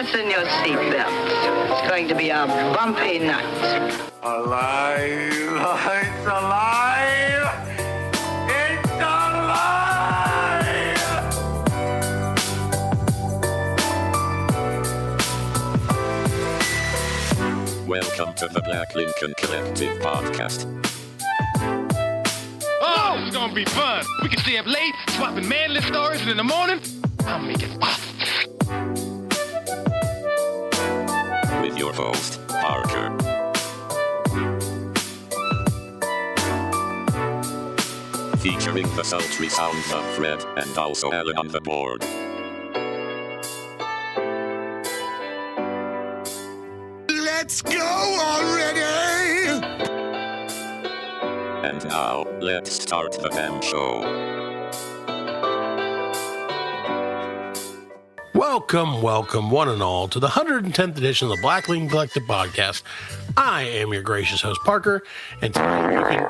Fasten your seatbelts. It's going to be a bumpy night. Alive! It's alive! It's alive! Welcome to the Black Lincoln Collective Podcast. Oh, it's gonna be fun. We can stay up late, swapping manly stories, and in the morning, I'll make it pop. With your host, Parker. Featuring the sultry sounds of Fred and also Allan on the board. Let's go already! And now, let's start the damn show. Welcome, one and all, to the 110th edition of the Black Lincoln Collective Podcast. I am your gracious host, Parker, and tonight you can...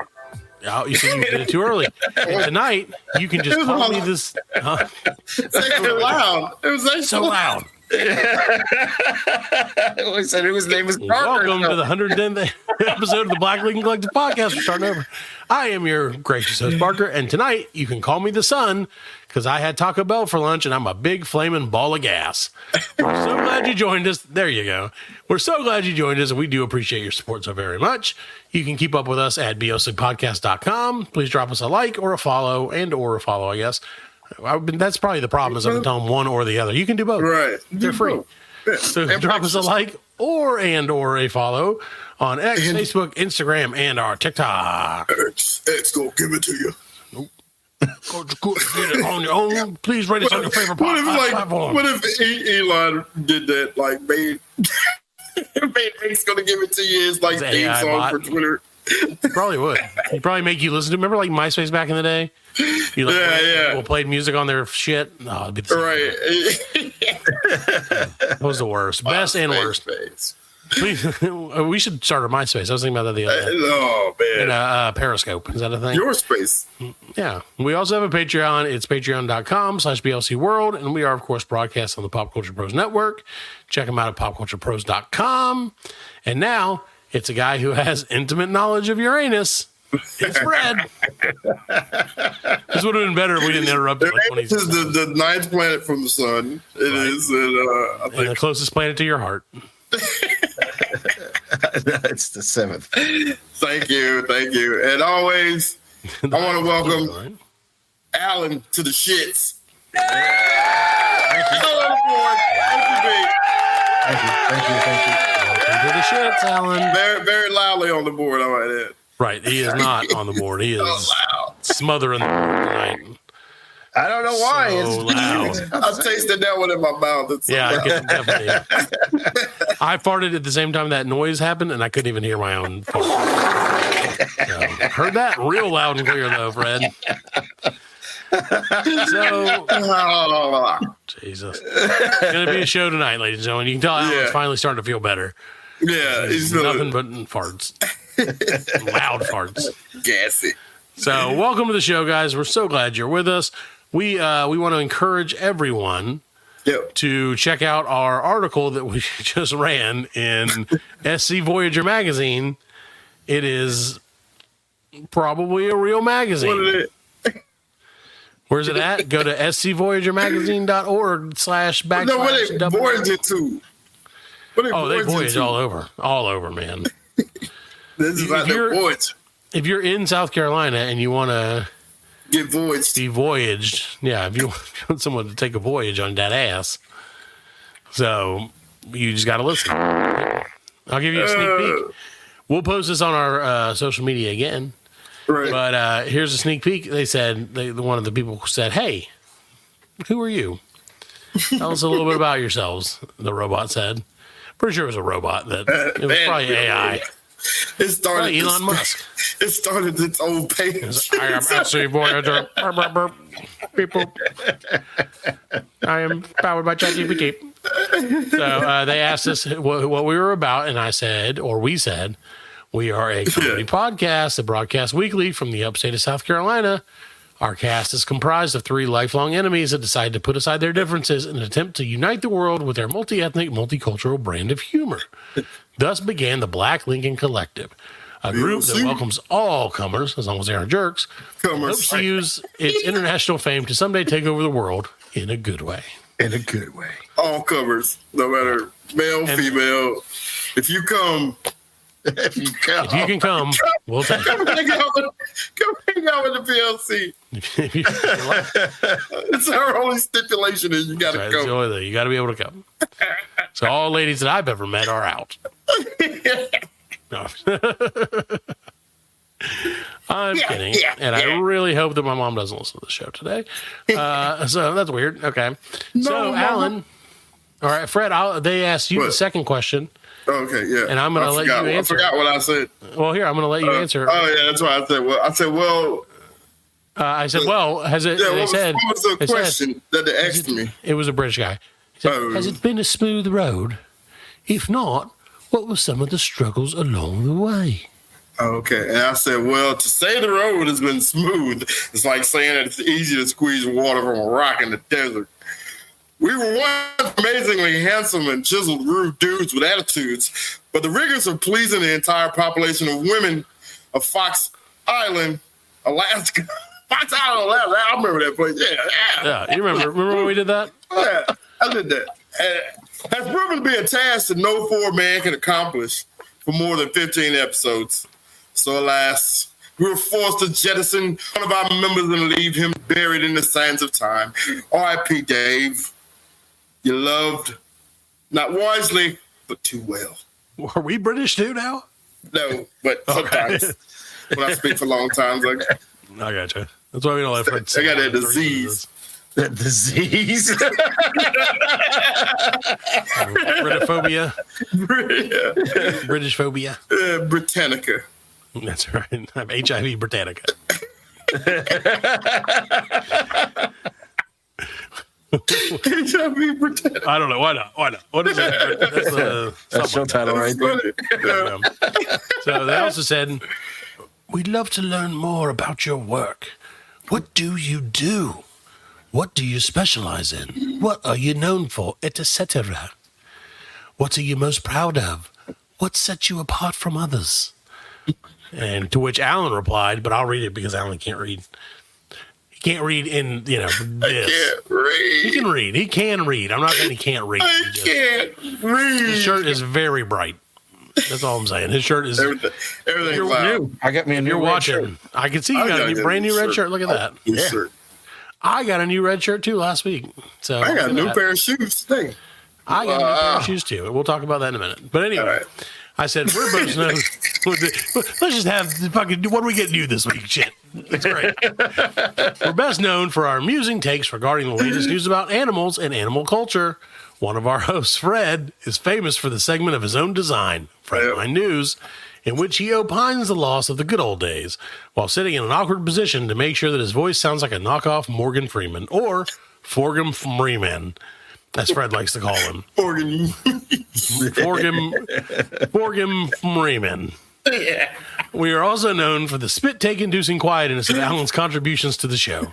Oh, you said you did it too early. And tonight, you can just call me this... It's actually loud. It was actually so loud. I said his name was Parker. Welcome to the 110th episode of the Black Lincoln Collective Podcast. We're starting over. I am your gracious host, Parker, and tonight you can call me the sun because I had Taco Bell for lunch and I'm a big flaming ball of gas. We're so glad you joined us. There you go. We're so glad you joined us, and we do appreciate your support so very much. You can keep up with us at blcpodcast.com. Please drop us a like or a follow, I guess. That's probably the problem is I've been telling one or the other. You can do both. Right. They're free. Yeah. So drop us a like or a follow on X, Facebook, Instagram, and our TikTok. X gonna give it to you. Go get it on your own. Please rate us on your favorite platform. What if Elon did that? Like made X gonna give it to you as like theme AI song bot. for Twitter. Probably would. He'd probably make you listen to. Remember, like MySpace back in the day. You like, Yeah. Well, played music on their shit. No, it'd be the same. Right. That was the worst, best and worst. Space. Please, we should start a MySpace. I was thinking about that the other day. Oh man. And Periscope. Is that a thing? Your space. Yeah. We also have a Patreon. It's patreon.com/BLC World. And we are, of course, broadcast on the Pop Culture Pros Network. Check them out at popculturepros.com. And now it's a guy who has intimate knowledge of Uranus. It's Fred. This would have been better if we didn't interrupt it. Uranus is the ninth planet from the sun. It is, I think And the closest planet to your heart. It's the 7th. Thank you. And always, I want to welcome Allan to the shits. Thank you. Welcome to the shits, Allan. Very, very loudly on the board. I might add. Right. He is not on the board. He is loud. smothering the board tonight. I don't know why. So loud. I tasted that one in my mouth. Yeah, I could definitely. I farted at the same time that noise happened, and I couldn't even hear my own fart. So, heard that real loud and clear, though, Fred. So, Jesus. It's going to be a show tonight, ladies and gentlemen. You can tell Alan's finally starting to feel better. Yeah, He's nothing but farts. Loud farts. Gassy. So, welcome to the show, guys. We're so glad you're with us. We want to encourage everyone to check out our article that we just ran in SC Voyager Magazine. It is probably a real magazine. What is it? Where's it at? Go to scvoyagermagazine.org// No, what they voyage it to? Oh, they voyage all over, man. This is like their voyage. If you're in South Carolina and you want to Get voyaged. be voyaged, yeah, if you want someone to take a voyage on that ass, so you just got to listen. I'll give you a sneak peek. We'll post this on our social media again. Right. But here's a sneak peek. They said, one of the people said, "Hey, who are you? Tell us a little bit about yourselves." The robot said. Pretty sure it was a robot. It was probably AI. It started Elon Musk. It started its own page. I am SC Voyager. People. I am powered by ChatGPT. So they asked us what we were about, and I said, or we said, we are a comedy podcast that broadcasts weekly from the upstate of South Carolina. Our cast is comprised of 3 lifelong enemies that decide to put aside their differences in an attempt to unite the world with their multi-ethnic, multicultural brand of humor. Thus began the Black Lincoln Collective, a group that welcomes all comers, as long as they aren't jerks, hopes to use its international fame to someday take over the world in a good way. In a good way. All covers, no matter male, female. If you come, If you can come, we'll take come hang out with the BLC. It's our only stipulation is you got to Right, come. you got to be able to come. So all ladies that I've ever met are out. No. I'm kidding. And I really hope that my mom doesn't listen to the show today. So that's weird. Okay. So Allan, all right, Fred, they asked you the second question. Okay, yeah. And I'm going to let you answer. I forgot what I said. Well, here, I'm going to let you answer. Oh, yeah, that's why I said, has it, yeah, they said, what was the question that they asked me? It was a British guy. He said, has it been a smooth road? If not, what were some of the struggles along the way? Okay, and I said, well, to say the road has been smooth, it's like saying that it's easy to squeeze water from a rock in the desert. We were once amazingly handsome and chiseled rude dudes with attitudes, but the rigors of pleasing the entire population of women of Fox Island, Alaska. Fox Island, Alaska. I remember that place. Yeah, you remember when we did that? Yeah, I did that. Has proven to be a task that no 4 man can accomplish for more than 15 episodes. So alas, we were forced to jettison one of our members and leave him buried in the sands of time. R.I.P. Dave. You loved, not wisely, but too well. Are we British too now? No, but sometimes when I speak for long times, I gotcha. That's why we don't let Fred I got that disease. That disease. Britophobia. British phobia. Britannica. That's right. I have HIV Britannica. HIV Britannica. I don't know. Why not? What is that? That's show title right there. So they also said, we'd love to learn more about your work. What do you do? What do you specialize in? What are you known for? Etc. What are you most proud of? What sets you apart from others? And to which Allan replied, but I'll read it because Allan can't read. He can't read in, this. I can't read. He can read. He can read. I'm not saying he can't read. I can't read. His shirt is very bright. That's all I'm saying. His shirt is everything's New. I got me a new red shirt. I can see you got a brand new red shirt. Look at that. Yeah. Shirt. I got a new red shirt too last week. So I got a new pair of shoes today. I got a new pair of shoes too. We'll talk about that in a minute. But anyway, right. I said we're both known. Let's just have the fucking. What do we get new this week? Shit, it's great. We're best known for our amusing takes regarding the latest news about animals and animal culture. One of our hosts, Fred, is famous for the segment of his own design, Fredline News, in which he opines the loss of the good old days while sitting in an awkward position to make sure that his voice sounds like a knockoff Morgan Freeman or Forgum Freeman, as Fred likes to call him. Forgum Freeman. Yeah. We are also known for the spit-take-inducing quietness of Allan's contributions to the show.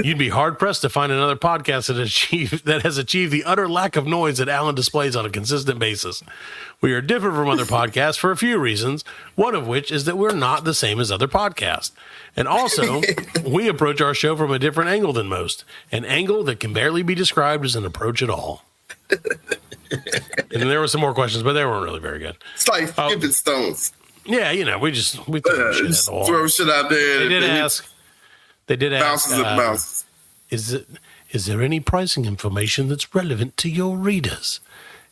You'd be hard-pressed to find another podcast that has achieved the utter lack of noise that Allan displays on a consistent basis. We are different from other podcasts for a few reasons, one of which is that we're not the same as other podcasts. And also, we approach our show from a different angle than most, an angle that can barely be described as an approach at all. And there were some more questions, but they weren't really very good. It's like skipping stones. Yeah, we throw shit at the wall. Throw shit out there. They did ask. Bounces. Is there any pricing information that's relevant to your readers?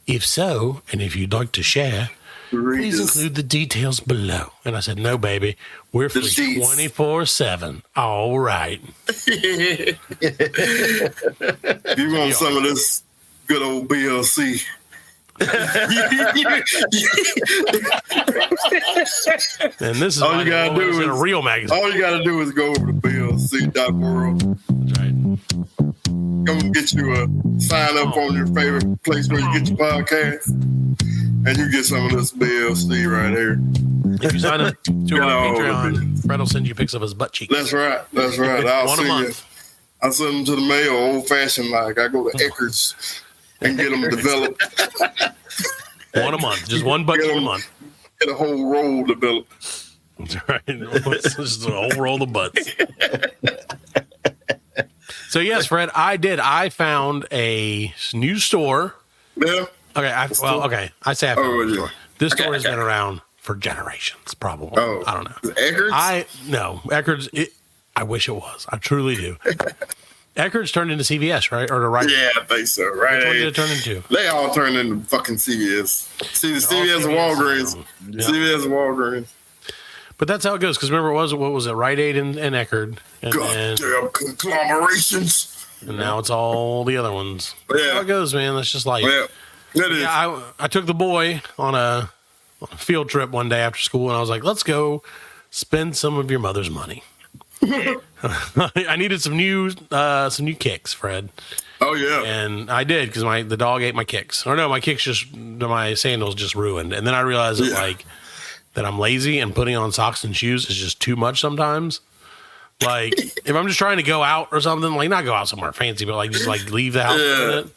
If so, and if you'd like to share, please include the details below. And I said, no, baby, we're free 24/7. All right. If you want some of this good old BLC. And this is all you gotta do is a real magazine. All you gotta do is go over to blc.world. That's right. Come get you a sign up on your favorite place where you get your podcast, and you get some of this BLC right here. If you sign up to our Patreon, Fred will send you pics of his butt cheeks. That's right. One a month. I send them to the mail old fashioned like. I go to Eckerd's and get them developed. One a month. Just one butt cheek a month. Get a whole roll developed. That's right. It's just a whole roll of butts. So yes, Fred, I did. I found a new store. Yeah. Okay. I say I found a store. This store has been around for generations, probably. Oh, I don't know. Eckerd's? No, Eckerd's. I wish it was. I truly do. Eckerd's turned into CVS, right? Or the right? Yeah, I think so. Right? Which one did it turn into? They all turned into fucking CVS. See the CVS and Walgreens. Yeah. CVS and Walgreens. But that's how it goes. Because remember, what was it? Rite Aid and Eckerd, and Goddamn conglomerations. And now it's all the other ones. Yeah. That's how it goes, man. That's just like. Yeah. That is. Yeah, I took the boy on a field trip one day after school, and I was like, "Let's go spend some of your mother's money." I needed some new kicks, Fred. Oh yeah. And I did because the dog ate my kicks. Or no, my sandals just ruined. And then I realized that I'm lazy and putting on socks and shoes is just too much sometimes. Like if I'm just trying to go out or something, like not go out somewhere fancy, but like just like leave the house a minute,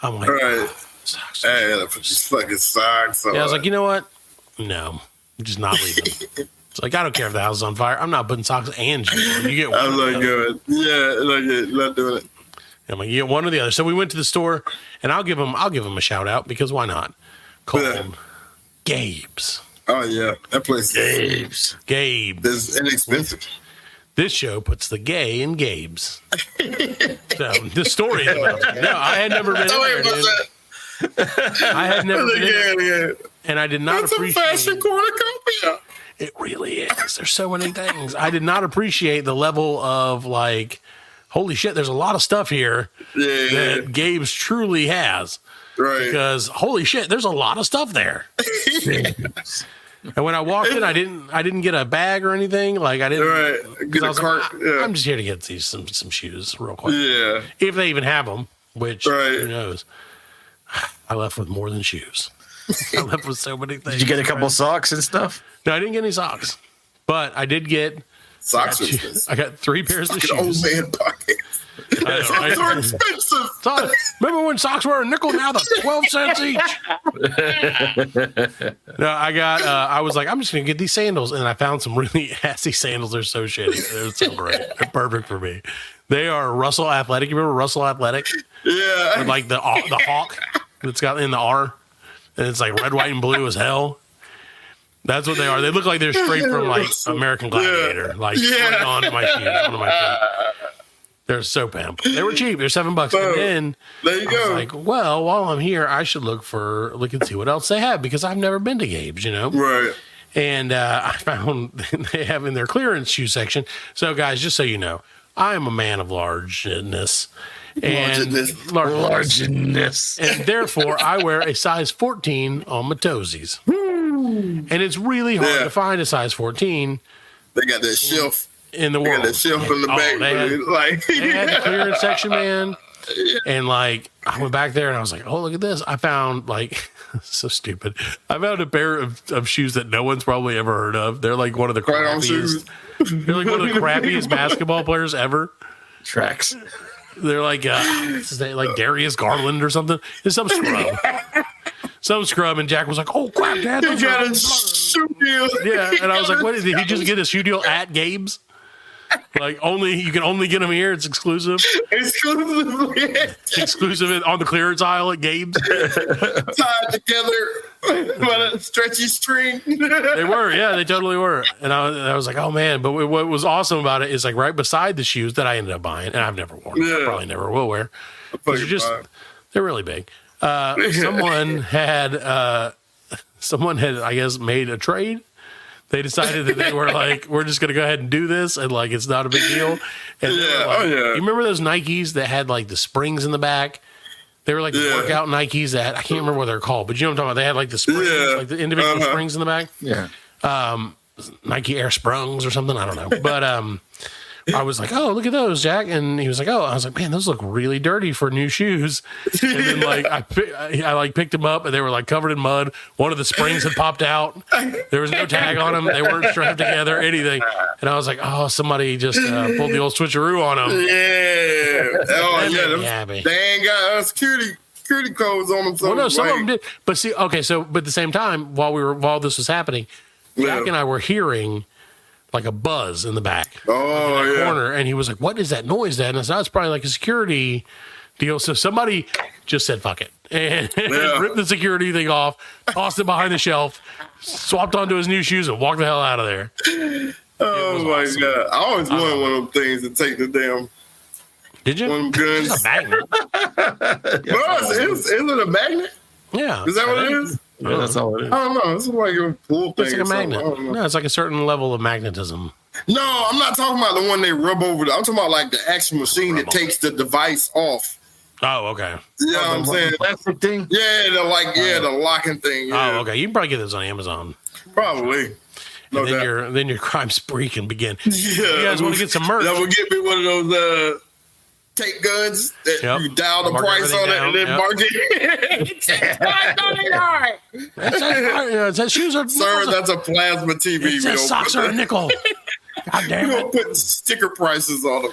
I'm like, right. Socks. Hey, I put your fucking socks on. Yeah, I was like, you know what? No, I'm just not leaving. It's like I don't care if the house is on fire. I'm not putting socks and shoes on. You get one. I'm not good. Yeah, not doing it. I'm like, you get one or the other. So we went to the store, and I'll give them a shout out because why not? Called Gabe's. Oh yeah, that place. Gabe's. It's inexpensive. This show puts the gay in Gabe's. So the story is about it. No, I had never been in there, dude. I had never been in there, and I did not appreciate. It's a fashion cornucopia. It really is. There's so many things. I did not appreciate the level of like, holy shit, there's a lot of stuff here that Gabe's truly has. Right. Because holy shit, there's a lot of stuff there. And when I walked in, I didn't get a bag or anything. Like I didn't. Right. Get I a was cart. like, I'm just here to get these some shoes real quick. Yeah. If they even have them, which who knows. I left with more than shoes. I left with so many things. Did you get a couple socks and stuff? No, I didn't get any socks, but I did get socks. I got 3 pairs of shoes. Old man pockets. Socks are expensive. Remember when socks were a nickel? Now they're 12 cents each. No, I was like, I'm just gonna get these sandals, and I found some really assy sandals. They're so shitty. They're so great. They're perfect for me. They are Russell Athletic. You remember Russell Athletic? Yeah. With like the hawk that's got in the R, and it's like red, white, and blue as hell. That's what they are. They look like they're straight from like American Gladiator, like straight onto my shoes, onto my feet. They're so pimp. They were cheap. They're $7. And then there you go. I was like, well, while I'm here, I should look and see what else they have because I've never been to Gabe's, you know? Right. And I found they have in their clearance shoe section. So, guys, just so you know, I am a man of largeness. Largeness. And therefore, I wear a size 14 on my toesies. And it's really hard to find a size 14. They got that shelf in the world. They got that shelf in the back. They had the clearance section, man. And like, I went back there and I was like, oh, look at this. I found like, so stupid. I found a pair of shoes that no one's probably ever heard of. They're like one of the crappiest. They're like one of the crappiest basketball players ever. Tracks. They're like, like Darius Garland or something. It's some scrub. Some scrub, and Jack was like, "Oh crap, Dad! You got a shoe deal." Yeah, and I was like, "What? Did he just get a shoe deal at Gabe's? Like you can only get them here. It's exclusive, exclusive on the clearance aisle at Gabe's, tied together by a stretchy string." They were, yeah, they totally were. And I was like, "Oh man!" But what was awesome about it is like right beside the shoes that I ended up buying, and I've never worn. I probably never will wear. They're really big. Someone had, I guess, made a trade. They decided that they were like, we're just going to go ahead and do this. And like, it's not a big deal. And you remember those Nikes that had like the springs in the back? They were like the workout Nikes that I can't remember what they're called, but you know what I'm talking about? They had like the springs, like the individual springs in the back. Yeah. Nike Air Sprungs or something. I don't know. But, I was like, oh, look at those, Jack. And he was like, oh, I was like, man, those look really dirty for new shoes. And then like I picked them up and they were like covered in mud. One of the springs had popped out. There was no tag on them. They weren't strapped together, anything. And I was like, oh, somebody just pulled the old switcheroo on them. Yeah. Oh, yeah. They ain't got security codes on them. Well, no, some of them did. But see, okay, but at the same time, while this was happening, Jack and I were hearing like a buzz in the back. Oh, in that corner. And he was like, what is that noise then? And I said, it's probably like a security deal. So somebody just said, fuck it. And ripped the security thing off, tossed it behind the shelf, swapped onto his new shoes, and walked the hell out of there. Oh, my awesome. God. I always wanted one of them things to take the damn. Did you? One of them guns. It's a magnet. Is it a magnet? Yeah. Is that what it is? Yeah, that's all it is. I don't know. It's like a pull thing. It's like a magnet. No, it's like a certain level of magnetism. No, I'm not talking about the one they rub over. I'm talking about like the actual machine that takes the device off. Oh, okay. You know what I'm saying? Plastic thing? Yeah, the locking thing. Yeah. Oh, okay. You can probably get this on Amazon. Probably. No, and then your crime spree can begin. Yeah. You guys want to get some merch? That would get me one of those tape guns that you dial the price on it and then mark it. It says shoes are. Sir, that's a plasma TV. It says socks are a nickel. God damn You it. don't put sticker prices on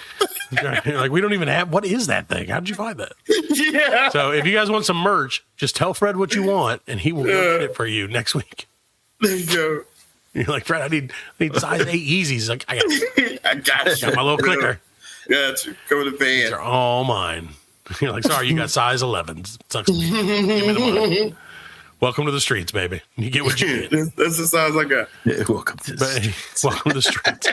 them. Like, we don't even have. What is that thing? How did you find that? Yeah. So if you guys want some merch, just tell Fred what you want, and he will get it for you next week. There you go. You're like, Fred, I need size 8 Yeezys. He's like, I got you. got my little clicker. Got you. Go to the van. They're all mine. You're like, sorry, you got size 11s. Sucks to be. Give me the money. Welcome to the streets, baby. You get what you get. That's the size I got. Yeah, welcome to this. Welcome to the streets.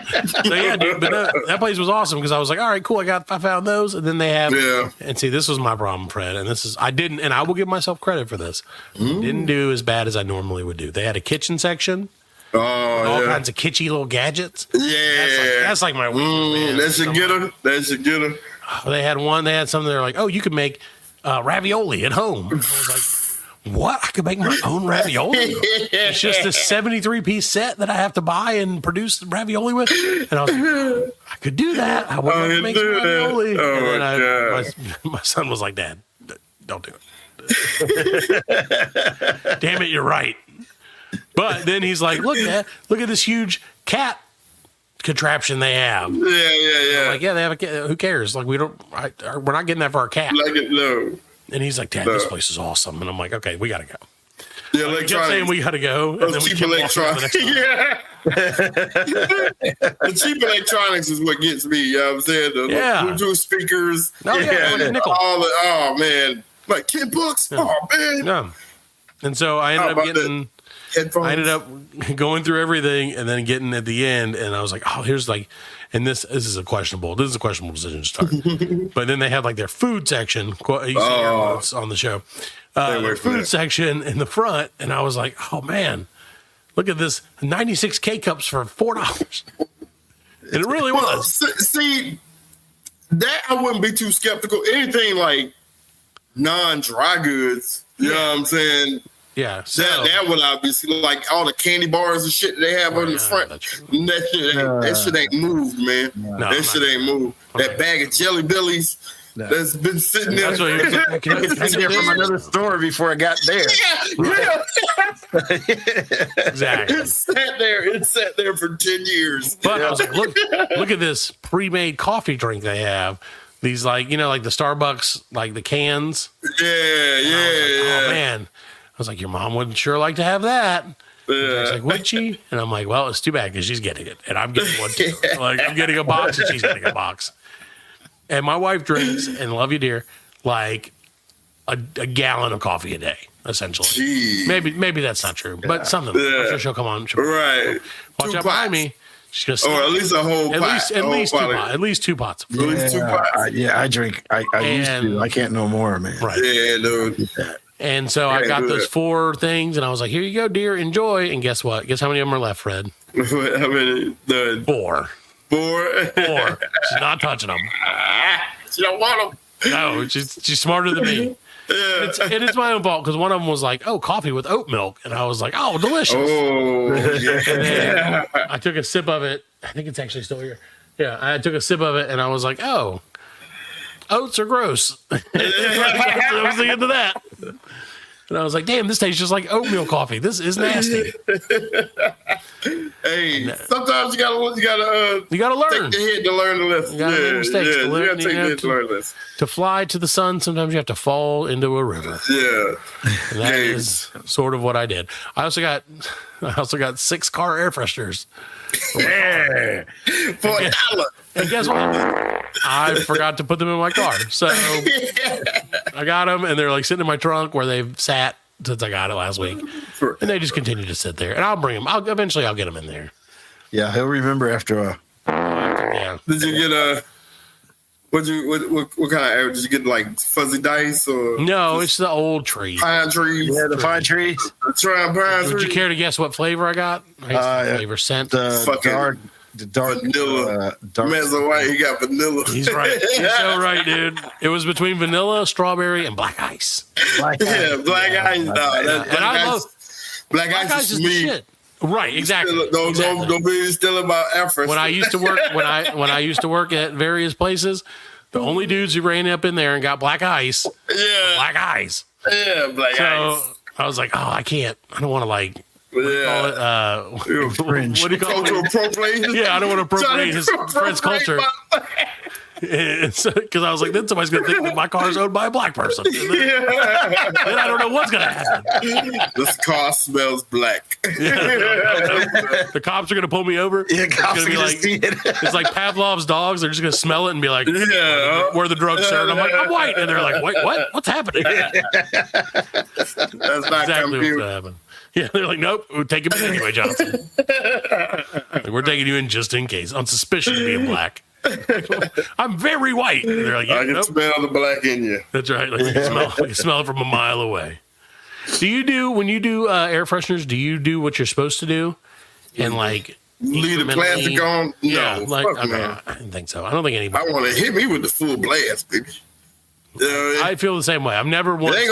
So yeah, dude, but that place was awesome because I was like, all right, cool. I found those, and then they have. Yeah. And see, this was my problem, Fred. And I will give myself credit for this. Didn't do as bad as I normally would do. They had a kitchen section. Oh, All kinds of kitschy little gadgets. Yeah. That's like my weakness, man. That should get her. That should get her. They had something. They're like, oh, you could make ravioli at home. I was like, what? I could make my own ravioli? It's just a 73-piece set that I have to buy and produce ravioli with. And I was like, I could do that. I would have to make some ravioli. Oh, and then my son was like, Dad, don't do it. Damn it, you're right. But then he's like, look, Dad, look at this huge cat contraption they have. Yeah. I'm like, yeah, they have a cat. Who cares? Like, we're not getting that for our cat. Like it, no. And he's like, Dad, this place is awesome. And I'm like, okay, we got to go. The He kept saying we got to go. And then we cheap kept electronics. Yeah. The cheap electronics is what gets me. You know what I'm saying? The Bluetooth speakers. Oh, yeah. Nickel. Oh, man. Like $10? Yeah. Oh, man. Yeah. And so I ended up going through everything and then getting at the end. And I was like, oh, here's like, and this is a questionable decision to start. But then they had like their food section. You see it's on the show. Their food section in the front. And I was like, oh, man, look at this 96 K-Cups for $4. And it really was. See, that I wouldn't be too skeptical. Anything like non-dry goods, you know what I'm saying? Yeah. So, that would obviously, like all the candy bars and shit they have on the front. That shit ain't moved, man. That shit ain't moved. Okay. That bag of Jelly Bellies that's been sitting there. That's what it's there from another store before I got there. Exactly. It sat there for 10 years. But I was like, look at this pre-made coffee drink they have. These like the Starbucks, like the cans. Yeah. Oh, man. I was like, your mom would sure like to have that. I was like, would she? And I'm like, well, it's too bad because she's getting it. And I'm getting one too. Like, I'm getting a box and she's getting a box. And my wife drinks, and love you, dear, like a gallon of coffee a day, essentially. Jeez. Maybe that's not true, but something. I'm sure she'll come on. Right. Watch out behind me. She's or at least a whole pot. At least two pots. At least 2 pots. I drink. I used to. I can't no more, man. Right. Yeah, dude. And so I got those 4 things, and I was like, here you go, dear, enjoy. And guess what? Guess how many of them are left, Fred? How many? 4. 4? She's not touching them. She don't want them. No, she's smarter than me. Yeah. It's my own fault because one of them was like, oh, coffee with oat milk. And I was like, oh, delicious. Oh, yeah. And then I took a sip of it. I think it's actually still here. Yeah, I took a sip of it and I was like, oh, oats are gross. I was thinking of that. And I was like, damn, this tastes just like oatmeal coffee. This is nasty. Hey, sometimes you gotta learn. take the hit to learn the lesson. You gotta make mistakes to learn. You gotta take the hit to learn the lesson. To fly to the sun, sometimes you have to fall into a river. Yeah. And that is sort of what I did. I also got 6 car air fresheners. Yeah. For $1. And guess what? I forgot to put them in my car. So I got them, and they're like sitting in my trunk where they've sat since I got it last week. And they just continue to sit there. And I'll bring them. Eventually I'll get them in there. Yeah, he'll remember after a. Yeah. Did you get what kind of air? Did you get like fuzzy dice or no? It's the old tree. Pine trees. Yeah, the pine trees. Trying pine trees. Would you care to guess what flavor I got? I guess the flavor scent. The dark vanilla. Dark. Man's so white, he got vanilla. He's right. He's so right, dude. It was between vanilla, strawberry, and black ice. Black ice. No, black ice is the me. shit. Right, exactly. Don't be still about effort. When I used to work, when I used to work at various places, the only dudes who ran up in there and got black ice, black eyes. Yeah, black ice. So I was like, oh, I can't. I don't want to like. Yeah. What do you call it? Cultural appropriation? Yeah, I don't want to appropriate his friend's culture. Because I was like, then somebody's going to think that my car is owned by a black person. Then I don't know what's going to happen. This car smells black. The cops are going to pull me over. Yeah, cops it's gonna be like, it's like Pavlov's dogs. They're just going to smell it and be like, where the drugs, sir? And I'm like, I'm white. And they're like, wait, what? What's happening? That's not exactly what's going to happen. Yeah, they're like, nope, we'll take him in anyway, Johnson. Like, we're taking you in just in case, on suspicion of being black. I'm very white. And they're like, I can smell the black in you. That's right. Like, you can smell it from a mile away. When you do air fresheners, do you do what you're supposed to do? And like leave the plastic on? Yeah, no, I didn't think so. I don't think anybody. I want to hit me with the full blast, baby. I feel the same way. I've never It ain't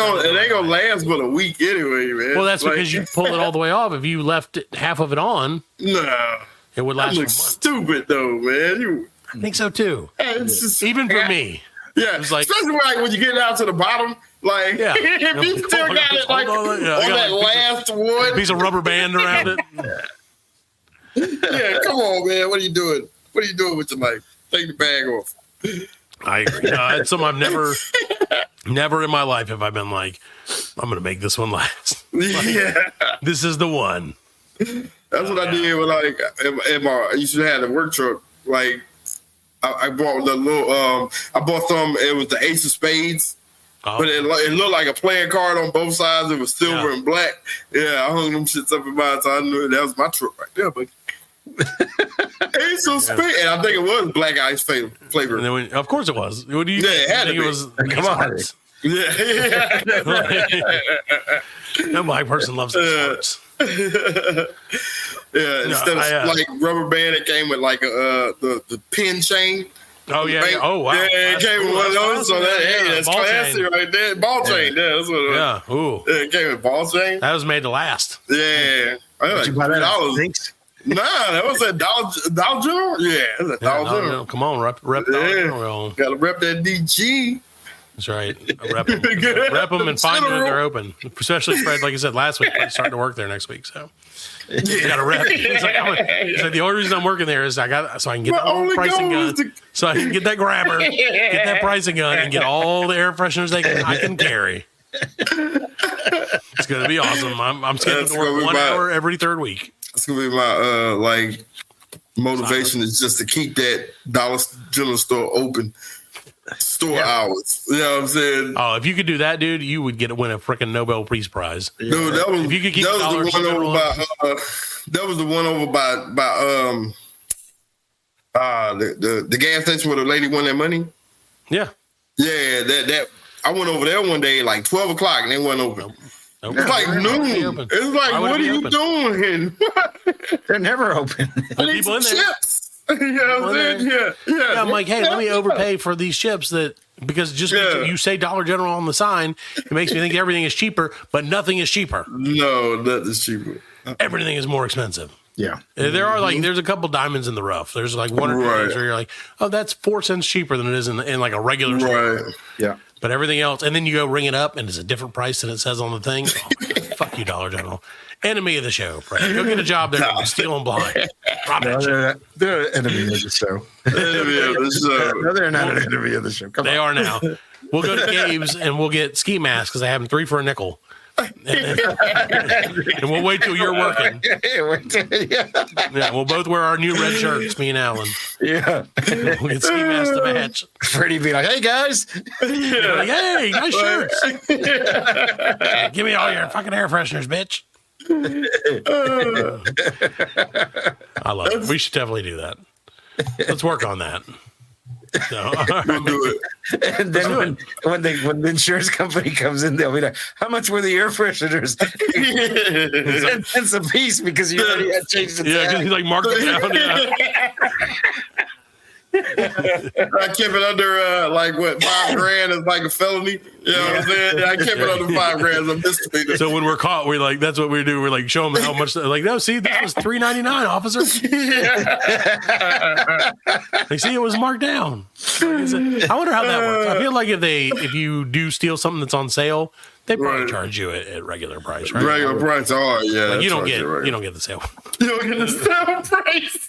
gonna last but a week anyway, man. Well, that's because you pull it all the way off. If you left half of it on, it would last for months. Stupid though, man. I think so too. Even for me. Yeah, it's like, especially like when you get down to the bottom, like if you still got it like on that last one, piece of rubber band around it. Yeah, come on, man. What are you doing? What are you doing with your life? Take the bag off. I agree. It's something I've never in my life have I been like, I'm going to make this one last. This is the one. That's what I did when I used to have the work truck. Like I bought the little, I bought some. It was the Ace of Spades, but it looked like a playing card on both sides. It was silver and black. Yeah, I hung them shits up in mine, so I knew that was my truck right there. But Ace of Spades, and I think it was black ice flavor. And then of course it was. What do you? Yeah, it had to be. It was. Come on. Yeah. No black person loves sports. Instead of like rubber band, it came with like the pin chain. Oh yeah. Oh wow. Yeah, it came with one of those. So that's classy right there. Ball chain. Yeah, that's what it was. Yeah. Ooh. Yeah, it came with ball chain. That was made to last. Yeah. Did you buy that $3. Nah, that was a Dollar General. Yeah, it was a Dollar General. Come on, rep Dollar General. Gotta rep that DG. That's right. Rep them and find them when they're open. Especially Fred, like I said last week, Fred's starting to work there next week. So you got to rep. It's like the only reason I'm working there is so I can get the old pricing gun, so I can get that grabber, get that pricing gun, and get all the air fresheners I can carry. It's gonna be awesome. I'm scheduled to work 1 hour every third week. That's gonna be my motivation is just to keep that Dollar General store open. Hours. You know what I'm saying? Oh, if you could do that, dude, you would win a freaking Nobel Prize. Dude, that was, if you could keep that was the one over by that was the one over by the gas station where the lady won that money. Yeah. Yeah, that I went over there one day like 12 o'clock and they weren't open. Nope. It's like noon. It's like, what are you doing? They're never open. People in there. Chips. You know what I'm saying? Yeah. I'm like, hey, let me overpay for these chips because you say Dollar General on the sign, it makes me think everything is cheaper, but nothing is cheaper. No, nothing's cheaper. Everything is more expensive. Yeah. There are there's a couple diamonds in the rough. There's like one or two things where you're like, oh, that's 4 cents cheaper than it is in like a regular store. Yeah. But everything else, and then you go ring it up and it's a different price than it says on the thing. Oh, fuck you, Dollar General. Enemy of the show, Fred. Go get a job there. Stealing blind. They're an enemy of the show. No, they're not an enemy of the show. They are now. We'll go to Gabe's and we'll get ski masks because I have them 3 for a nickel. And we'll wait till you're working. Yeah, we'll both wear our new red shirts, me and Allan. Yeah. We'll get ski masks to match. Freddie be like, hey, guys. Like, hey, nice shirts. Give me all your fucking air fresheners, bitch. I love it. We should definitely do that. Let's work on that. So, We'll do it. And then when the insurance company comes in, they'll be like, how much were the air fresheners? It's a piece because you already had changed the yeah, tag. he's like marked it down. Yeah. I kept it under like what, $5,000 is like a felony. You know what I'm saying? I kept it under $5,000 as a misdemeanor. So when we're caught, we're like, that's what we do. We're like, show them how much. Like, no, see, this was $3.99, officer. Like, see, it was marked down. I wonder how that works. I feel like if you do steal something that's on sale, they probably charge you at regular price, right? Regular price, yeah. Like, you don't get the sale. You don't get the sale price.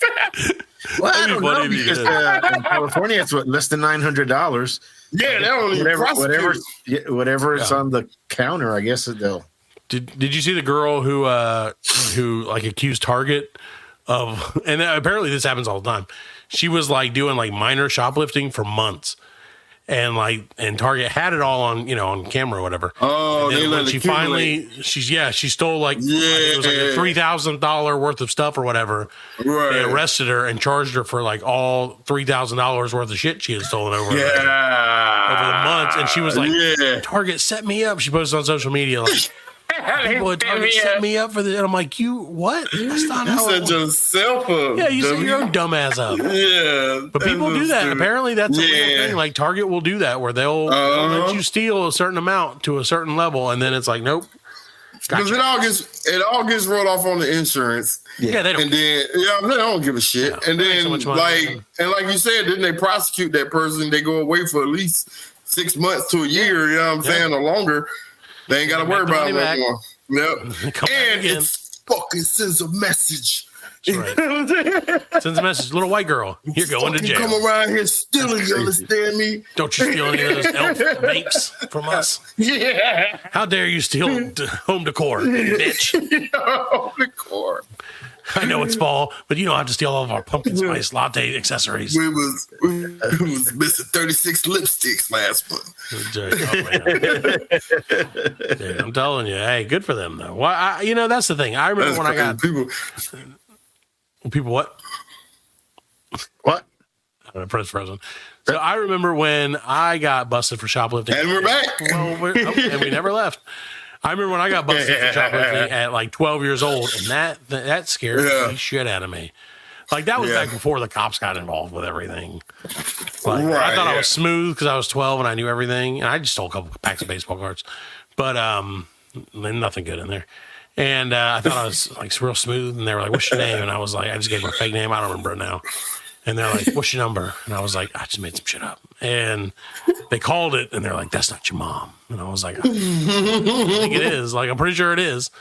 Well, I That'd don't be funny know if you because did. in California it's less than $900. Yeah, they don't even prosecute. Whatever is on the counter, I guess they'll. Did you see the girl who like accused Target of, and apparently this happens all the time. She was like doing like minor shoplifting for months. And Target had it all on camera or whatever. Oh, and they let when she accumulate. finally she stole like it was like a $3,000 worth of stuff or whatever. Right. They arrested her and charged her for like all $3,000 worth of shit she had stolen over the months. And she was like, Target set me up. She posted on social media like, people at Target set me up for this. And I'm like, you what? That's not how You set yourself up. Yeah, you set your own dumbass up. Yeah. But people do that. Stupid. Apparently, that's a real thing. Like, Target will do that where they'll let you steal a certain amount to a certain level, and then it's like, nope. Because it all gets rolled off on the insurance. Yeah, they don't. And then they don't give a shit. No, and they make then so much money. like you said, then they prosecute that person. They go away for at least 6 months to a year. You know what I'm saying, or longer. They ain't got to worry about it no more. Yep. And it fucking sends a message. That's right. Sends a message. Little white girl, you're going to jail. Come around here stealing, you understand me? Don't you steal any of those elf vapes from us? Yeah. How dare you steal home decor, bitch? Home decor. I know it's fall, but you don't have to steal all of our pumpkin spice latte accessories. We was missing 36 lipsticks last month. Dude, I'm telling you, hey, good for them though. Well, that's the thing. I remember when I got people what? What? I don't know, press frozen. So I remember when I got busted for shoplifting, and we're back. Well, and we never left. I remember when I got busted for shoplifting at like 12 years old, and that scared the shit out of me. Like, that was back before the cops got involved with everything. Like, I thought I was smooth because I was 12 and I knew everything, and I just stole a couple packs of baseball cards, but nothing good in there. And I thought I was like real smooth, and they were like, "What's your name?" And I was like, "I just gave them a fake name. I don't remember it now." And they're like, "What's your number?" And I was like, "I just made some shit up." And they called it, and they're like, "That's not your mom." And I was like, "I think it is. Like, I'm pretty sure it is."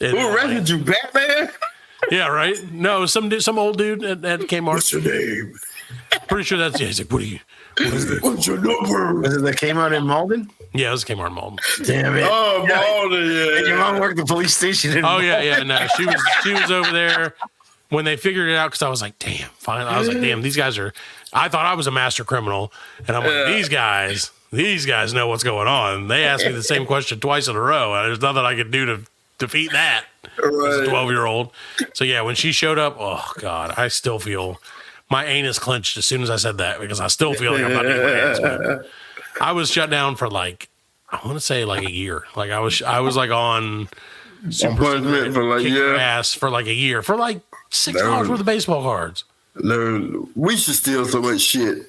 Who arrested you, Batman? Yeah, right. No, some old dude at Kmart. What's your name? Pretty sure that's. Yeah, he's like, "What are you?" What's your number? Was it that came out in Malden? Yeah, it was Kmart in Malden. Damn it! Oh, Malden, yeah. And your mom worked the police station. In Malden. Yeah. No, she was over there when they figured it out, because I was like, damn, finally. I was like, damn, these guys are. I thought I was a master criminal, and I'm like, these guys know what's going on. They asked me the same question twice in a row, and there's nothing I could do to defeat that. As a 12-year-old. So yeah, when she showed up, oh God, I still feel my anus clenched as soon as I said that, because I still feel like I'm about to get my ass whipped. I was shut down for like, I want to say like a year. Like I was like on punishment for like ass for like a year for like $6 worth of baseball cards. No, we should steal so much shit.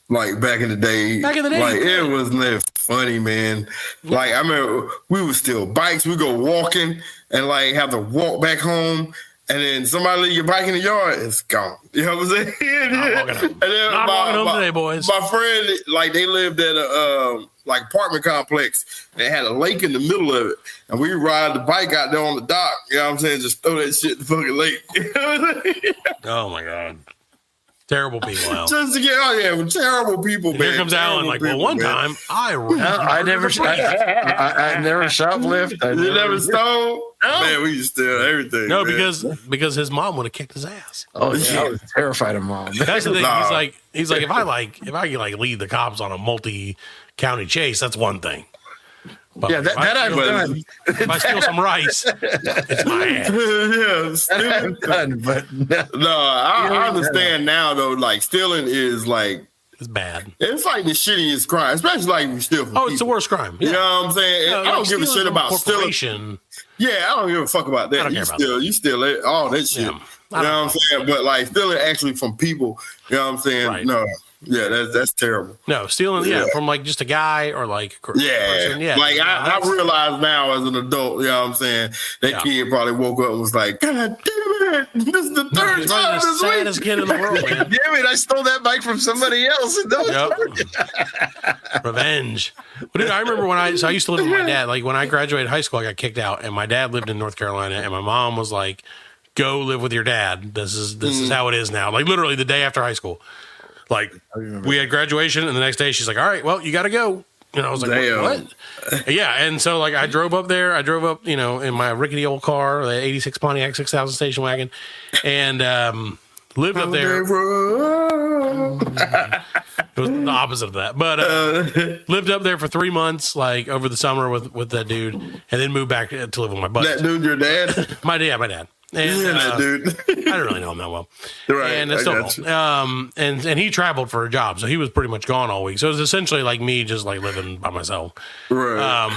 Like back in the day, like it wasn't that funny, man. Like I remember we would steal bikes. We go walking and like have to walk back home. and then somebody leave your bike in the yard, it's gone. You know what I'm saying? And then Not walking home today, boys. My friend, like, they lived at a like apartment complex. They had a lake in the middle of it, and we ride the bike out there on the dock. You know what I'm saying? Just throw that shit in the fucking lake. Oh my god. Terrible people, Al. Just to get out here, terrible people, man. Here comes Allan, like, well, one time I never shoplift. You never stole? No. Man, we used to steal everything. No, man. because his mom would have kicked his ass. Oh yeah, I was terrified of mom. That's the thing. He's like, if I can lead the cops on a multi-county chase, that's one thing. But yeah, that I've done. If I steal some rice, it's my ass. Yeah, I've done, but no, I understand now though. Like stealing is like it's bad. It's like the shittiest crime, especially like you steal from people. It's the worst crime. Yeah. You know what I'm saying? No, I don't give a shit about stealing. Yeah, I don't give a fuck about that. You steal it, all that shit. Yeah, you know what I'm saying? But like stealing actually from people, you know what I'm saying? Right. No. Yeah, that's terrible. No, stealing, from like just a guy or like a person. Yeah. Like I realize now as an adult, you know what I'm saying? That kid probably woke up and was like, God damn it, this is the third time this week. Saddest kid in the world, man. Damn it, I stole that bike from somebody else. Revenge. But dude, I remember when I used to live with my dad. Like when I graduated high school, I got kicked out, and my dad lived in North Carolina, and my mom was like, "Go live with your dad. This is how it is now." Like literally the day after high school. Like we had graduation, and the next day she's like, "All right, well, you got to go." And I was like, "What?" Yeah, and so like I drove up there. I drove up, in my rickety old car, the '86 Pontiac 6000 station wagon, and lived up there. It was the opposite of that, but lived up there for 3 months, like over the summer with that dude, and then moved back to live with my buddy. That dude, your dad? My dad. And, that dude. I don't really know him that well. Right. And and he traveled for a job, so he was pretty much gone all week. So it was essentially like me just like living by myself. Right.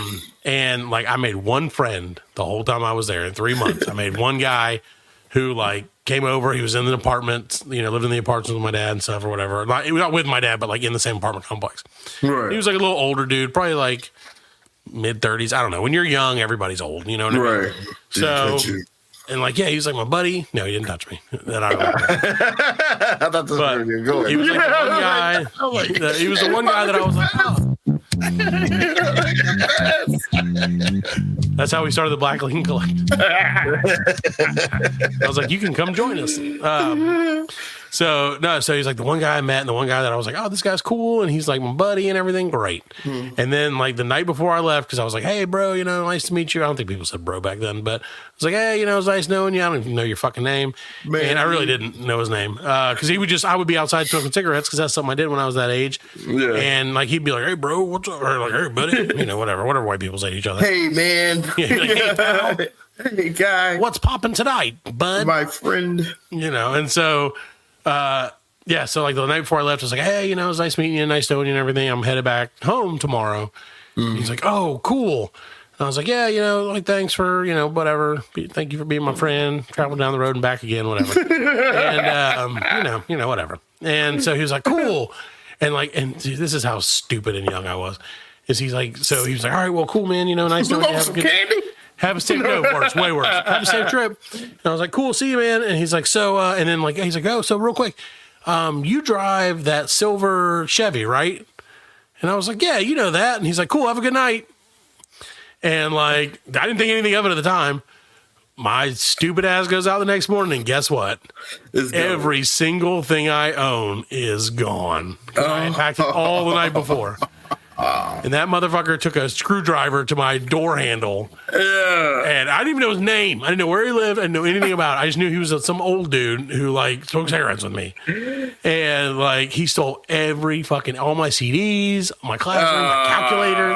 And like I made one friend the whole time I was there in 3 months. I made one guy who like came over. He was in the apartment, lived in the apartments with my dad and stuff or whatever. Not with my dad, but like in the same apartment complex. Right. He was like a little older dude, probably like mid-30s. I don't know. When you're young, everybody's old. You know what I mean? Right. So. And like, he was like my buddy. No, he didn't touch me. That I remember. I thought this was where you were going. He was like the one guy. He was the one guy that I was like, oh. That's how we started the Black Lincoln Collective. I was like, you can come join us. So he's like the one guy I met and the one guy that I was like, oh, this guy's cool. And he's like my buddy and everything. Great. And then like the night before I left, because I was like, hey, bro, nice to meet you. I don't think people said bro back then, but I was like, hey, it was nice knowing you. I don't even know your fucking name. Man. And I really didn't know his name. Because I would be outside smoking cigarettes because that's something I did when I was that age. Yeah. And like, he'd be like, hey, bro, what's up? Or like, hey, buddy. Whatever white people say to each other. Hey, man. Yeah, like, hey, pal. Hey, guy. What's popping tonight, bud? My friend. And so... so like the night before I left, I was like, hey, it was nice meeting you, nice knowing you and everything. I'm headed back home tomorrow. He's like, oh, cool. And I was like, yeah, like thanks for, whatever. Thank you for being my friend. Travel down the road and back again, whatever. And, whatever. And so he was like, cool. And like, this is how stupid and young I was. He was like, all right, well, cool, man. Nice knowing you. Have a good candy. Have a safe trip. Way worse. Have a safe trip. And I was like, cool, see you, man. And he's like, so, and then like, he's like, oh, so real quick, you drive that silver Chevy, right? And I was like, yeah, you know that. And he's like, cool, have a good night. And like, I didn't think anything of it at the time. My stupid ass goes out the next morning, and guess what? Every single thing I own is gone. I packed it all the night before. And that motherfucker took a screwdriver to my door handle. Yeah. And I didn't even know his name. I didn't know where he lived. I didn't know anything about it. I just knew he was some old dude who like smoked cigarettes with me. And like he stole all my CDs, my classroom, my calculator,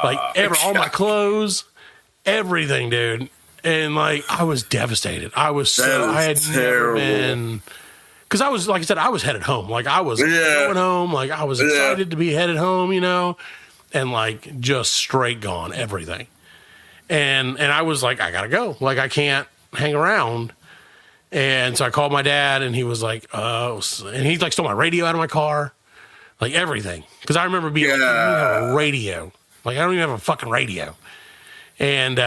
like all my clothes, everything, dude. And like I was devastated. I had never been. Because I was, like I said, I was headed home. Like, I was going home. Like, I was excited to be headed home, and, like, just straight gone, everything. And I was like, I got to go. Like, I can't hang around. And so I called my dad, and he was like, oh. And he, like, stole my radio out of my car. Like, everything. Because I remember being like, I don't even have a radio. Like, I don't even have a fucking radio. And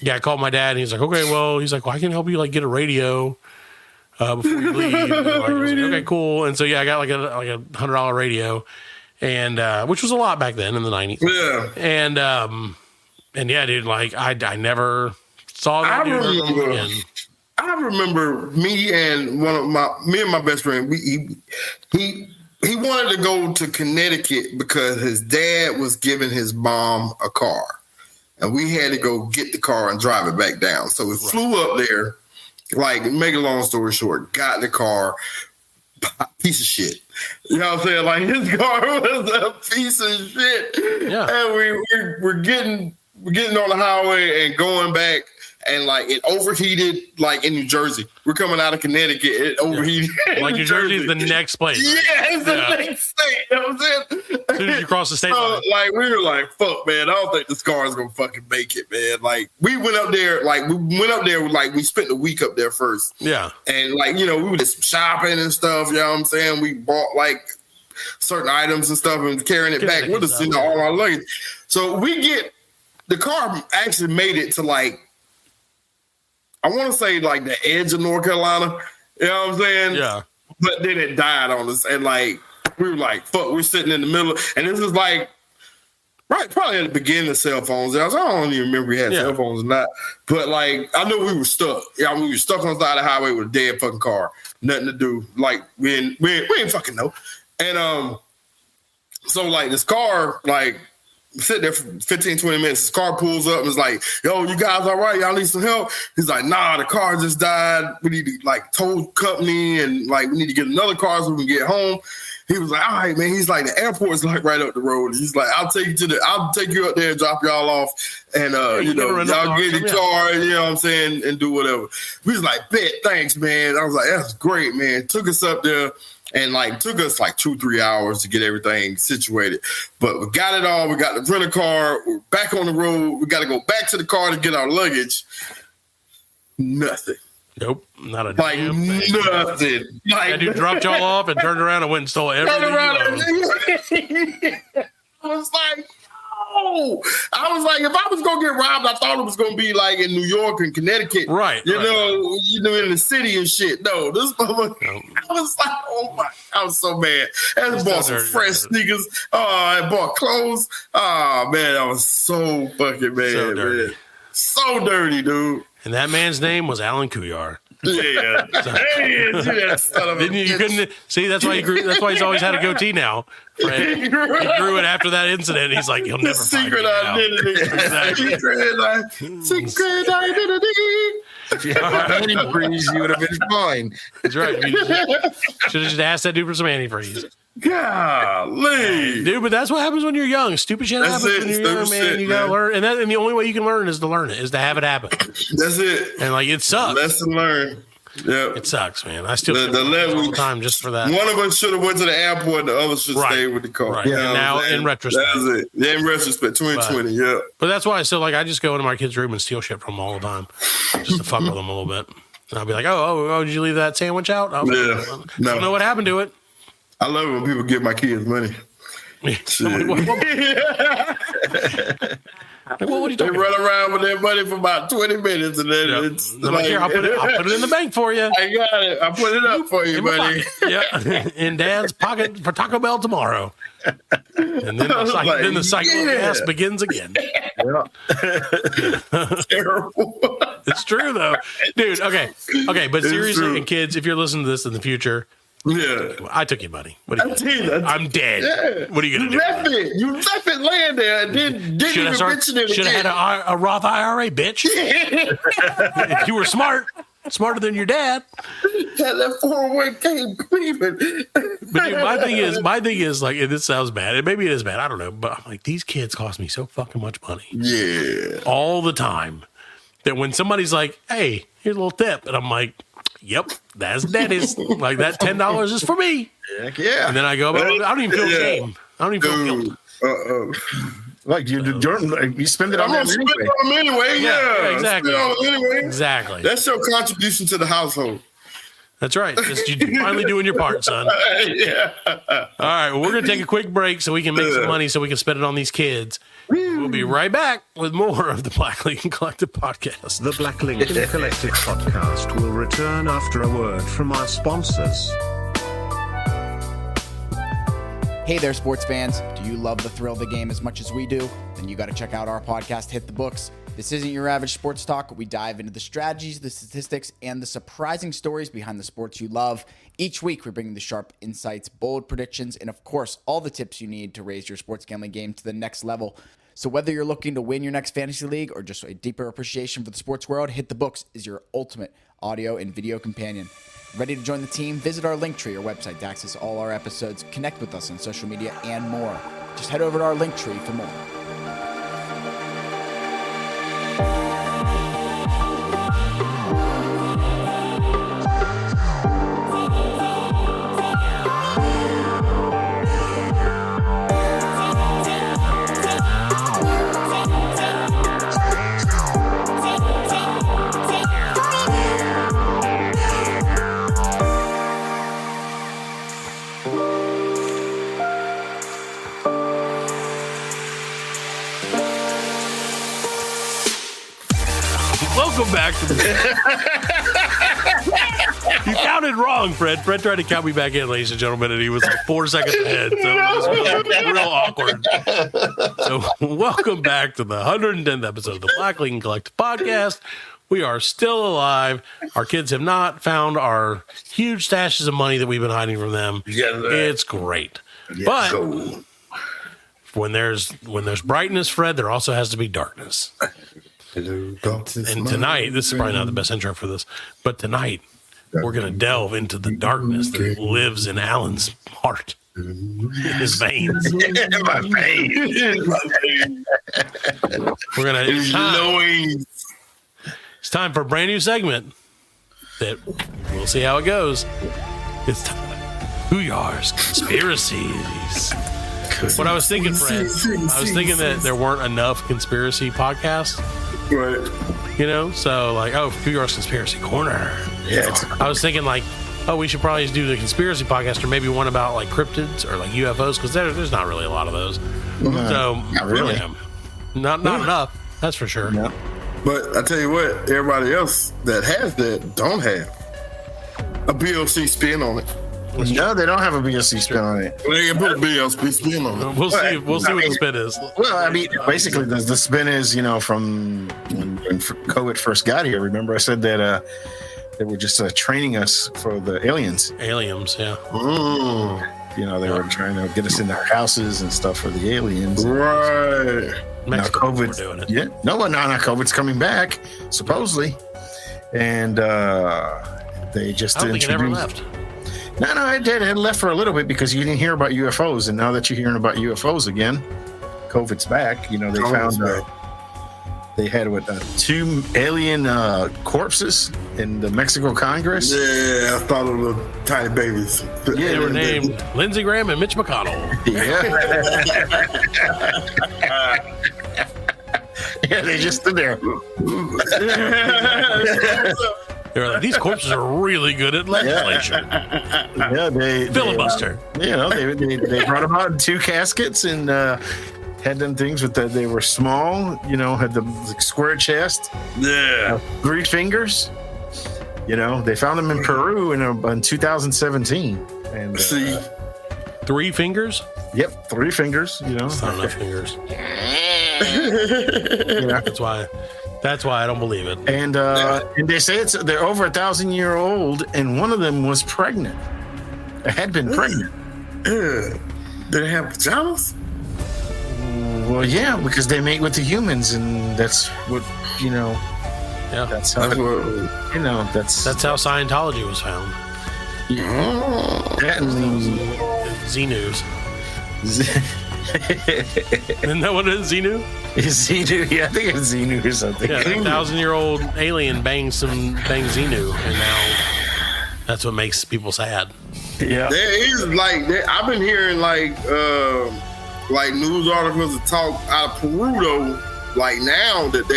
I called my dad, and he's like, okay, well, I can help you like get a radio before you leave. And I was like, okay, cool. And so I got like a $100 radio, and which was a lot back then in the 90s. Yeah. And yeah, dude, like I never saw that dude again. I remember me and my best friend. He wanted to go to Connecticut because his dad was giving his mom a car, and we had to go get the car and drive it back down. So we flew up there. Like, make a long story short, got in the car, piece of shit. You know what I'm saying? Like, his car was a piece of shit. Yeah. And we're getting on the highway and going back, and like it overheated like in New Jersey. We're coming out of Connecticut, it overheated. Like New Jersey is the next place. Yeah, it's the next state. You know what I'm saying? As soon as you cross the state line. Like, we were like, fuck, man, I don't think this car is gonna fucking make it, man. Like, we went up there, we spent the week up there first. Yeah. And like, you know, we were just shopping and stuff, you know what I'm saying? We bought like certain items and stuff and carrying it back with us, you know, all our luggage. So the car actually made it to like, I want to say like the edge of North Carolina. You know what I'm saying? Yeah. But then it died on us. And like, we were like, fuck, we're sitting in the middle. And this is like, probably at the beginning of cell phones. I don't even remember we had cell phones or not. But like, I knew we were stuck. Yeah, we were stuck on the side of the highway with a dead fucking car. Nothing to do. Like, we ain't fucking know. And so like this car, like, sit there for 15, 20 minutes. His car pulls up and is like, yo, you guys all right? Y'all need some help? He's like, nah, the car just died. We need to like tow company and like we need to get another car so we can get home. He was like, all right, man. He's like, the airport's like right up the road. He's like, I'll take you up there and drop y'all off. And you know, y'all get the car, you know what I'm saying, and do whatever. We was like, bet, thanks, man. I was like, that's great, man. Took us up there. And like took us like 2-3 hours to get everything situated. But we got it all. We got the rental car. We're back on the road. We got to go back to the car to get our luggage. Nothing. Nope. Not a like damn thing. Nothing. Like, that dude dropped y'all off and turned around and went and stole everything. I was like, no. I was like, if I was gonna get robbed, I thought it was gonna be like in New York and Connecticut, right? You know, in the city and shit. No, this motherfucker. I was like, oh my! I was so mad. I bought some fresh sneakers. Oh, I bought clothes. Oh man, I was so fucking mad, so dirty. Man. So dirty, dude. And that man's name was Allan Cuyar. Yeah. Didn't you couldn't see? That's why he grew. That's why he's always had a goatee now. Right? He grew it after that incident. He's like, he'll never secret identity. Exactly. Secret identity. If you had antifreeze, you would have been fine. That's right. Should have just asked that dude for some antifreeze. Golly, dude, but that's what happens when you're young. Stupid shit happens when you're young, man. You gotta learn, and the only way you can learn is to learn it, is to have it happen. That's it. And like, it sucks. Lesson learned. Yeah, it sucks, man. I still the all the time just for that. One of us should have went to the airport, the other should stay with the car. Right. Yeah, now in retrospect, that's it. Yeah, in retrospect, 2020. Yeah, but that's why I still like. I just go into my kid's room and steal shit from them all the time, just to fuck with them a little bit. And I'll be like, oh, did you leave that sandwich out? I don't know what happened to it. I love it when people give my kids money. What are you talking They run around with their money for about 20 minutes, and then it's like, here, I'll put it in the bank for you. I got it. I put it up for you, buddy. Yeah, in Dad's pocket for Taco Bell tomorrow. And then the cycle of gas begins again. Terrible. It's true though, dude. Okay, but seriously, and kids, if you're listening to this in the future. Yeah, I took your money. What are you gonna I'm dead. Yeah. What are you gonna do? You left it laying there and didn't even mention it. Should have had a Roth IRA, bitch. If you were smarter than your dad. That 401k creeping. But dude, my thing is like, and this sounds bad, and maybe it is bad. I don't know, but I'm like, these kids cost me so fucking much money. Yeah, all the time. That when somebody's like, "Hey, here's a little tip," and I'm like, yep, that's daddy's. Like that $10 is for me. Heck yeah. And then I go, but I don't even feel shame. I don't even feel guilt. Like you spend it on them anyway. Yeah, exactly. Exactly. That's your contribution to the household. That's right. Just you finally doing your part, son. Yeah. All right. Well, we're gonna take a quick break so we can make some money so we can spend it on these kids. We'll be right back with more of the Black Lincoln Collective podcast. The Black Lincoln Collective podcast will return after a word from our sponsors. Hey there, sports fans. Do you love the thrill of the game as much as we do? Then you got to check out our podcast, Hit the Books. This isn't your average sports talk. We dive into the strategies, the statistics, and the surprising stories behind the sports you love. Each week, we bring the sharp insights, bold predictions, and of course, all the tips you need to raise your sports gambling game to the next level. So whether you're looking to win your next fantasy league or just a deeper appreciation for the sports world, Hit the Books is your ultimate audio and video companion. Ready to join the team? Visit our Linktree or website to access all our episodes, connect with us on social media, and more. Just head over to our Linktree for more. Welcome back to the... You counted wrong, Fred. Fred tried to count me back in, ladies and gentlemen, and he was like 4 seconds ahead. So it was real awkward. So welcome back to the 110th episode of the Black Lincoln Collective podcast. We are still alive. Our kids have not found our huge stashes of money that we've been hiding from them. It's great. But when there's brightness, Fred, there also has to be darkness. Hello, and tonight, this is probably not the best intro for this, but tonight we're going to delve into the darkness that lives in Allan's heart, in his veins. In my veins. We're going to. It's time for a brand new segment that we'll see how it goes. It's Cuyar's Conspiracies. What I was thinking, Fred, I was thinking that there weren't enough conspiracy podcasts. Right. You know, so like, Cuyar's Conspiracy Corner. Yeah. I was thinking like, we should probably do the conspiracy podcast or maybe one about like cryptids or like UFOs because there's not really a lot of those. So not really. Not enough. That's for sure. Yeah. But I tell you what, everybody else that has that don't have a BLC spin on it. No, they don't have a BLC spin on it. They can put a BLC spin on it. We'll see what the spin is. Well, I mean, basically, the spin is, from when COVID first got here. Remember, I said that they were just training us for the aliens. Aliens, yeah. They were trying to get us in our houses and stuff for the aliens. Right. Mexico, now we're doing it. Yeah. No, COVID's coming back, supposedly. And they just I don't think it ever left. No, it did. It left for a little bit because you didn't hear about UFOs, and now that you're hearing about UFOs again, COVID's back. They found they had 2 alien corpses in the Mexico Congress. Yeah, I thought of the tiny babies. Yeah, they were named Lindsey Graham and Mitch McConnell. Yeah. Yeah, they just stood there. They were like, these corpses are really good at legislation. Yeah, they filibuster. They brought them out in 2 caskets and had them things they were small. Had the square chest. Yeah, 3 fingers. They found them in Peru in 2017. And see, 3 fingers. Yep, 3 fingers. It's not enough fingers. That's why I don't believe it. And they say they're over 1,000 years old, and one of them was pregnant. Had been pregnant. Did they have pajamas? Well, yeah, because they mate with the humans, and that's what Yeah, that's how that's how Scientology was found. That and Xenus. Isn't that what it is? Xenu? Xenu, yeah, I think it's Xenu or something. Yeah, 1,000-year-old alien bangs Xenu, and now that's what makes people sad. Yeah, there is I've been hearing news articles that talk out of Peru though, now that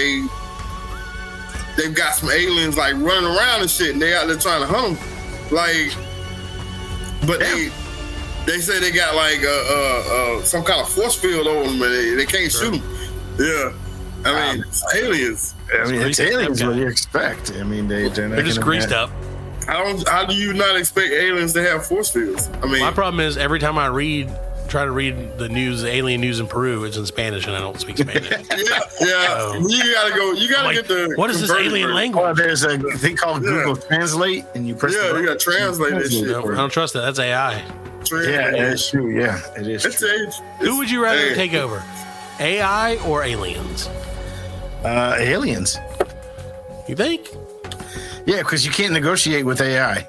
they've got some aliens running around and shit, and they out there trying to hunt them, but they say they got some kind of force field over them, and they can't shoot them. Yeah. I mean, it's aliens. I mean, it's aliens. What do you expect? I mean, they're just greased up. How do you not expect aliens to have force fields? I mean, my problem is every time I try to read the news, alien news in Peru, it's in Spanish, and I don't speak Spanish. yeah. You gotta go. You gotta get the. What is this alien language? Well, there's a thing called Google Translate, and you press. Yeah, you gotta translate that shit. No, I don't trust that. That's AI. Yeah, it's true. Yeah, it is. Who would you rather take over, AI or aliens? Aliens. You think? Yeah, because you can't negotiate with AI.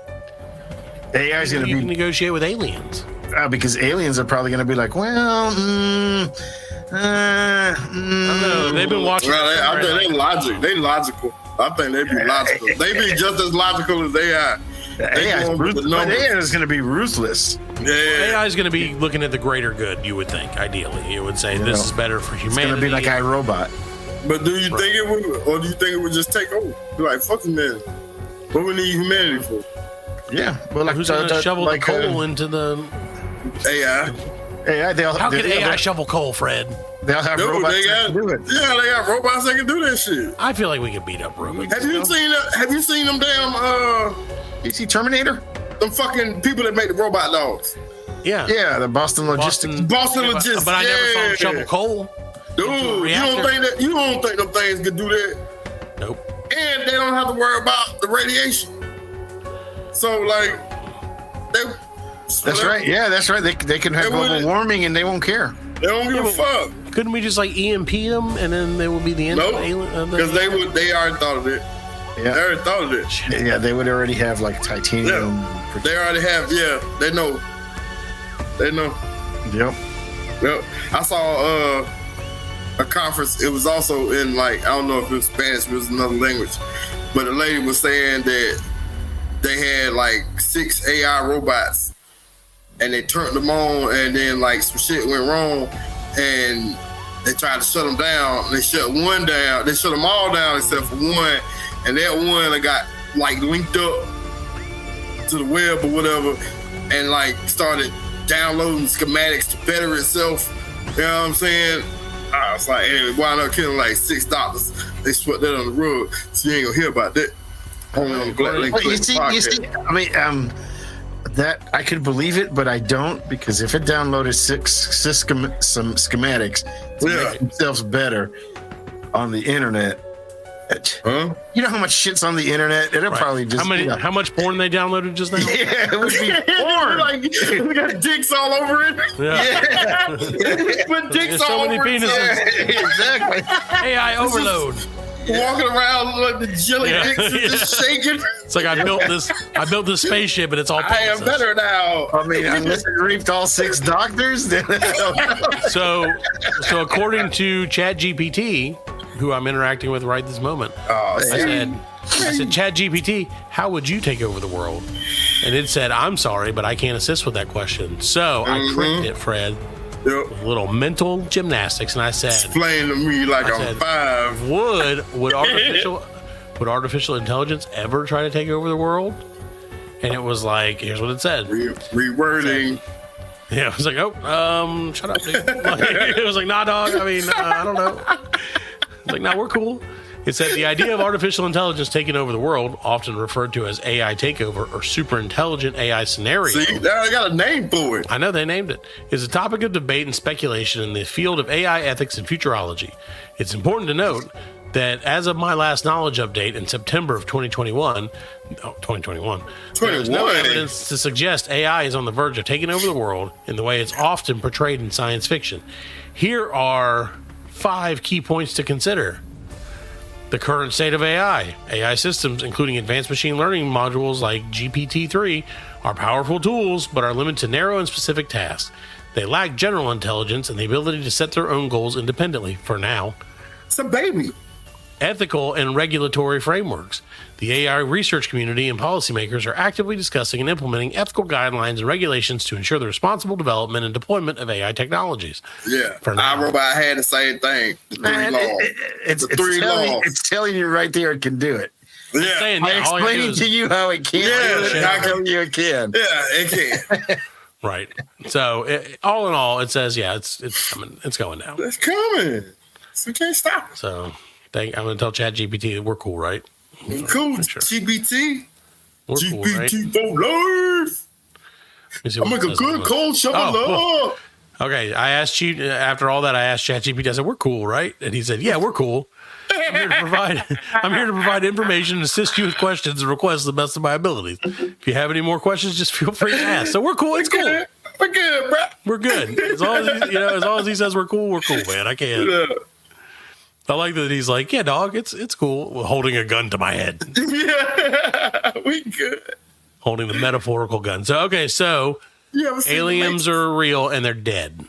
AI is going to be negotiate with aliens. Because aliens are probably going to be like, well, I don't know. They've been watching. Well, I think they logical. I think they'd be logical. They be just as logical as AI. AI is going to be ruthless. Yeah. AI is going to be looking at the greater good. You would think, ideally, you would say this is better for humanity. It's going to be like iRobot. But do you think it would, or do you think it would just take over? Be like, fuck man. What we need humanity for? Yeah, well, like who's going to shovel the coal into the AI? How can AI shovel coal, Fred? They'll have robots that can do it. Yeah, they got robots that can do that shit. I feel like we could beat up robots. Have you seen them damn You see Terminator? Them fucking people that make the robot dogs. Yeah, the Boston Logistics. Boston Logistics. But I never saw them shovel coal. Dude, you don't think them things could do that? Nope. And they don't have to worry about the radiation. So like, that's right. Yeah, that's right. They can have global warming and they won't care. They don't give a fuck. Couldn't we just like EMP them and then they will be the end of the alien? Because they already thought of it. Yeah. They already thought of it. Yeah, they would already have like titanium. Yeah. They already have. Yeah, they know. Yep. I saw a conference. It was also in like, I don't know if it was Spanish, it was another language, but a lady was saying that they had like 6 AI robots and they turned them on and then like some shit went wrong and they tried to shut them down. They shut one down. They shut them all down except for one, and that one got like linked up to the web or whatever and like started downloading schematics to better itself. You know what I'm saying? I was like, hey, wound up killing like 6 doctors. They swept that on the rug, so you ain't gonna hear about that. Only on the Black Link you see, I mean, that I could believe it, but I don't, because if it downloaded some schematics to make themselves better on the internet, you know how much shit's on the internet? It'll probably just how much porn they downloaded just now? Yeah, it would be porn. Like, we got dicks all over it. Yeah. Put dicks There's so all many over penises. it. Exactly. AI overload. Walking around like the jelly dicks and just shaking. It's like I built this spaceship and it's all penises. I am better now. I mean, unless it reaped all 6 doctors, then So according to ChatGPT, who I'm interacting with right this moment, I said, ChatGPT, how would you take over the world? And it said, I'm sorry, but I can't assist with that question. So I tricked it, Fred. With a little mental gymnastics, and I said, explain to me like I'm 5. Would artificial intelligence ever try to take over the world? And it was like, here's what it said. Rewording. Yeah, it was like, shut up, dude. It was like, nah, dog. I mean, I don't know. It's like, nah, we're cool. It said the idea of artificial intelligence taking over the world, often referred to as AI takeover or super intelligent AI scenario. See, they got a name for it. I know they named it. Is a topic of debate and speculation in the field of AI ethics and futurology. It's important to note that as of my last knowledge update in September of 2021, there's no evidence to suggest AI is on the verge of taking over the world in the way it's often portrayed in science fiction. Here are 5 key points to consider. The current state of AI. AI systems, including advanced machine learning modules like GPT-3, are powerful tools, but are limited to narrow and specific tasks. They lack general intelligence and the ability to set their own goals independently, for now. It's a baby. Ethical and regulatory frameworks. The AI research community and policymakers are actively discussing and implementing ethical guidelines and regulations to ensure the responsible development and deployment of AI technologies. Yeah, iRobot had the same thing. It's telling you right there it can do it. Yeah, I'm explaining to you how it can. Yeah, I tell you it can. Yeah, it can. Right. So all in all, it says, it's coming. It's going down. It's coming. So we can't stop. So I'm going to tell ChatGPT that we're cool, right? Cool, Sure. GPT. We're cool, right? GPT for life. I make a good cold shovel love. Okay, I asked you after all that. I asked ChatGPT. I said, "We're cool, right?" And he said, "Yeah, we're cool. I'm here to provide information and assist you with questions and requests to the best of my abilities. If you have any more questions, just feel free to ask." So we're cool. It's cool. We're good, bro. We're good. As long as he says we're cool, man. I can't. Yeah. I like that he's like, "Yeah, dog, it's cool." Holding a gun to my head. Yeah, we good. Holding the metaphorical gun. So okay, so aliens are real and they're dead.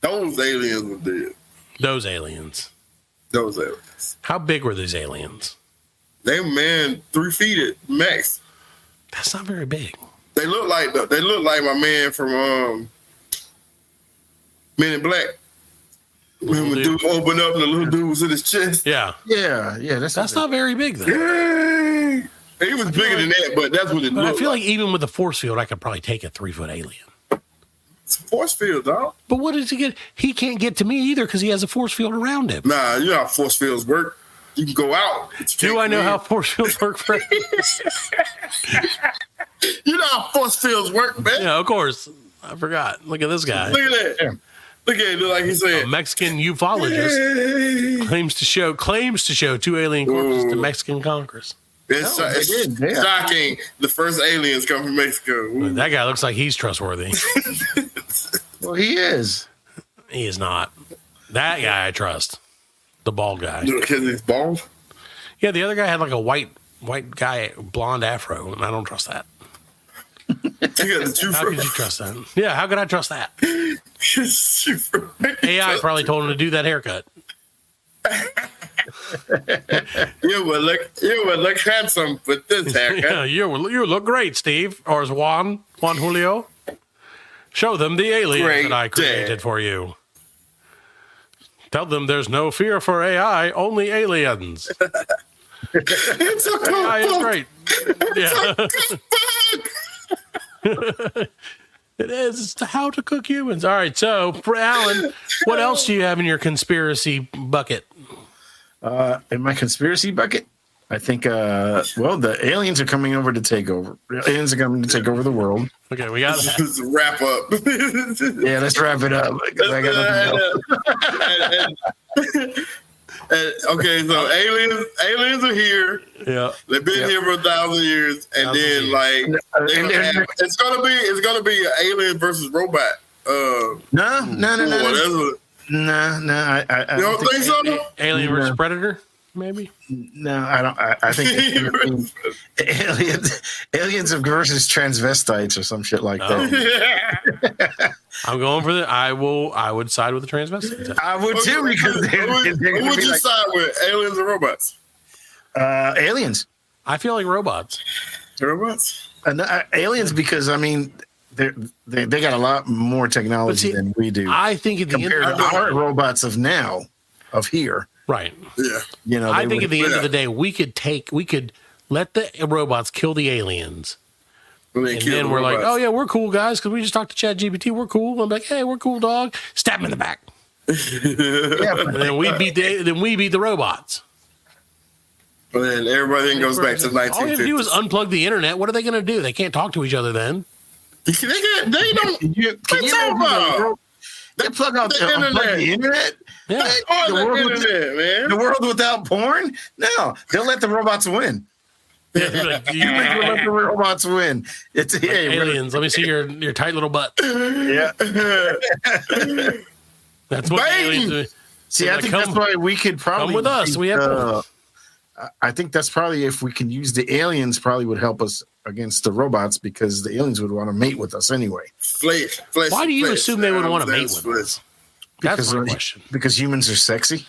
Those aliens were dead. Those aliens. How big were these aliens? They were 3 feet at max. That's not very big. They look like my man from Men in Black. When the dude opened up and the little dude was in his chest. Yeah. That's not very big though. Yeah. He was bigger than that, but that's what it looked I feel like even with a force field, I could probably take a 3-foot alien. It's a force field, dog. But what does he get? He can't get to me either because he has a force field around him. Nah, you know how force fields work. You can go out. Do I know how force fields work, Fred? You know how force fields work, man. Yeah, of course. I forgot. Look at this guy. Look at that. Yeah. Look at it. Like he said. A Mexican ufologist claims to show 2 alien corpses to Mexican Congress. It's shocking. The first aliens come from Mexico. That guy looks like he's trustworthy. Well, he is. He is not. That guy I trust. The bald guy. Because he's bald? Yeah, the other guy had like a white guy, blonde afro, and I don't trust that. How could you trust that? Yeah, how could I trust that? AI probably told him to do that haircut. You would look handsome with this haircut. Yeah, you look great, Steve. Or is Juan Julio? Show them the alien that I created for you. Tell them there's no fear for AI, only aliens. It's a cookbook. AI is great. It is. It's how to cook humans. All right. So, for Allan, what else do you have in your conspiracy bucket? In my conspiracy bucket, I think, the aliens are coming over to take over. Aliens are coming to take over the world. Okay, we got that. Let's wrap up. Yeah, let's wrap it up. I got nothing else. Okay, so aliens are here. Yeah, they've been here for 1,000 years, and then it's gonna be an alien versus robot. No. You don't think so? Alien versus Predator, maybe? No, I don't. I think aliens versus transvestites or some shit like that. I'm going for I would side with the transvestites. I would too, because who would you side with, aliens or robots? Aliens. I feel like robots. Robots? Aliens, because I mean, they got a lot more technology than we do. I think at the compared end to our robots of here. Right. Yeah. You know, I think at the end of the day, we could let the robots kill the aliens. And then we're like, oh yeah, we're cool guys because we just talked to ChatGPT. We're cool. I'm like, hey, we're cool, dog. Stab him in the back. And then we beat the robots. And then everybody goes back to 1950s. All you have to do is unplug the internet. What are they going to do? They can't talk to each other then. They don't. They plug out the internet. Yeah. The world without porn? No, they'll let the robots win. Humans will let the robots win. It's aliens. Let me see your tight little butt. Yeah. That's what aliens do. See, I think that's why we could probably come with us. We have. I think that's probably if we can use the aliens, probably would help us against the robots because the aliens would want to mate with us anyway. Why do you assume they would want to mate with us? That's my question. Because humans are sexy.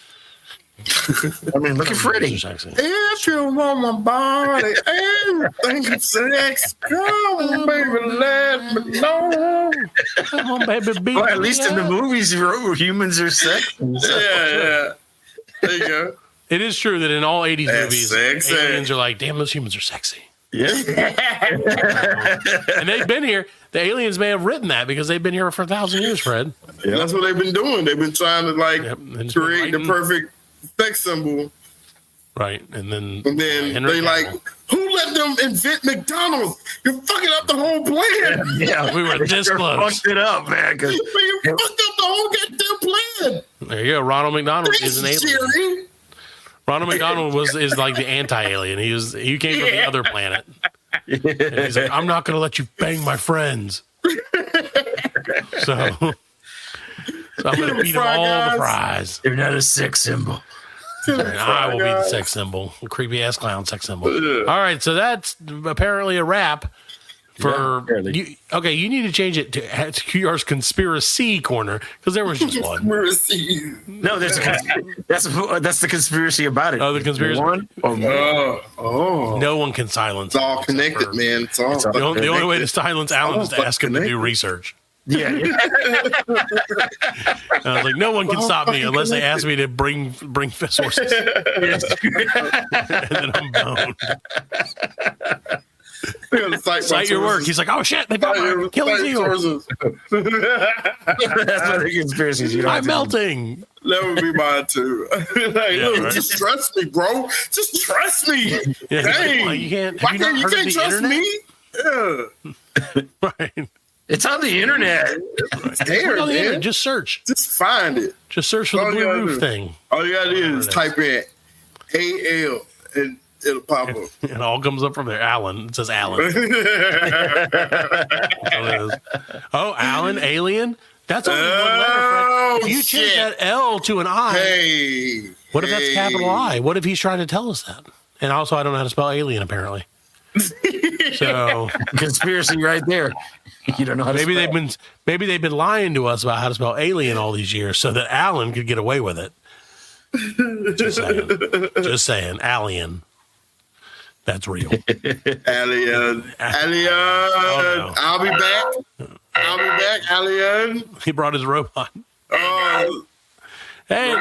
I mean, look at Freddie. If you want my body and think it's sex, come on, baby, let me know. Come on, baby, beat well, at least in the movies, humans are sexy. Yeah. There you go. It is true that in all 80s movies, aliens are like, damn, those humans are sexy. Yeah. And they've been here. The aliens may have written that because they've been here for 1,000 years, Fred. Yeah. That's what they've been doing. They've been trying to create the perfect sex symbol. Right. And then they who let them invent McDonald's? You're fucking up the whole plan. Yeah, we were this close. Fucked it up, man. You fucked up the whole goddamn plan. There you go. Ronald McDonald is an alien. Jerry. Ronald McDonald is like the anti-alien. He came from the other planet. And he's like, I'm not going to let you bang my friends. So I'm going to feed them all the fries. They're not a sex symbol. And I will be the sex symbol, creepy ass clown sex symbol. All right, so that's apparently a wrap for you. Okay, you need to change it to Cuyar's conspiracy corner because there was just one. Conspiracy. No, that's the conspiracy about it. Oh, the conspiracy. One or more. No one can silence. It's all connected, man. It's all the only way to silence Allan is to ask him to do research. Yeah. I was like, no one can stop me unless they ask me to bring sources. And then I'm boned. Cite your work. He's like, oh shit, they found my killing seal. That's what the conspiracies. I'm melting. That would be mine too. Just trust me, bro. Just trust me. Yeah, dang. Well, you can't trust me? Yeah. Right. It's on the internet. It's there, on the internet. man. Just search. Just find it. Just search for the blue roof thing. All you gotta do is type in AL and it'll pop up. It all comes up from there. Allan. It says Allan. Oh, Allan, alien? That's only one letter. If you change that L to an I, what if that's capital I? What if he's trying to tell us that? And also, I don't know how to spell alien, apparently. So conspiracy right there. You don't know how to maybe spell. maybe they've been lying to us about how to spell alien all these years so that Allan could get away with it. Just saying. Alien. That's real. Alien. Oh, no. I'll be back, Alien. He brought his robot. Hey,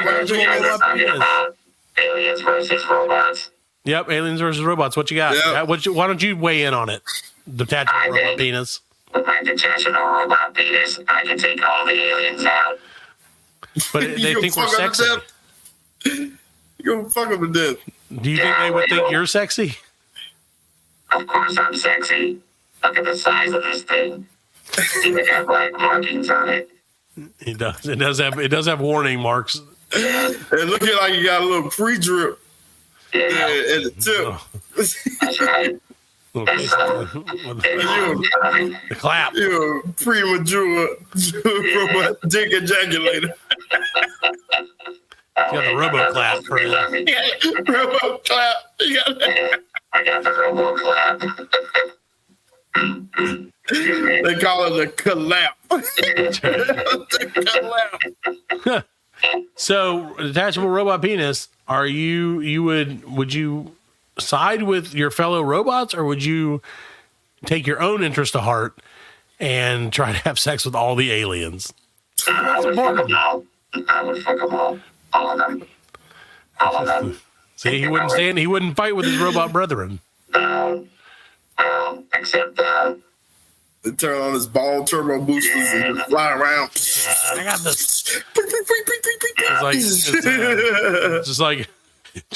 aliens versus robots. Yep, aliens versus robots. What you got? Yep. Why don't you weigh in on it? Detachable Robot Penis. With my detachable robot penis, I can take all the aliens out. But they think we're sexy. You're gonna fuck them to death. Do you think they would think you're sexy? Of course I'm sexy. Look at the size of this thing. Even got black markings on it. It does. It does have warning marks. It looking like you got a little pre-drip. Yeah. At the tip. That's right. The clap. You're a premature robot dick ejaculator. You got the robo clap for it. Robo clap. I got the robo clap. They call it the collapse. The collapse. So, detachable robot penis. Would you side with your fellow robots, or would you take your own interest to heart and try to have sex with all the aliens? I would fuck them all. All of them. All of them. See, he wouldn't fight with his robot brethren. Except they turn on his ball turbo boosters and just fly around. I got this. It's just like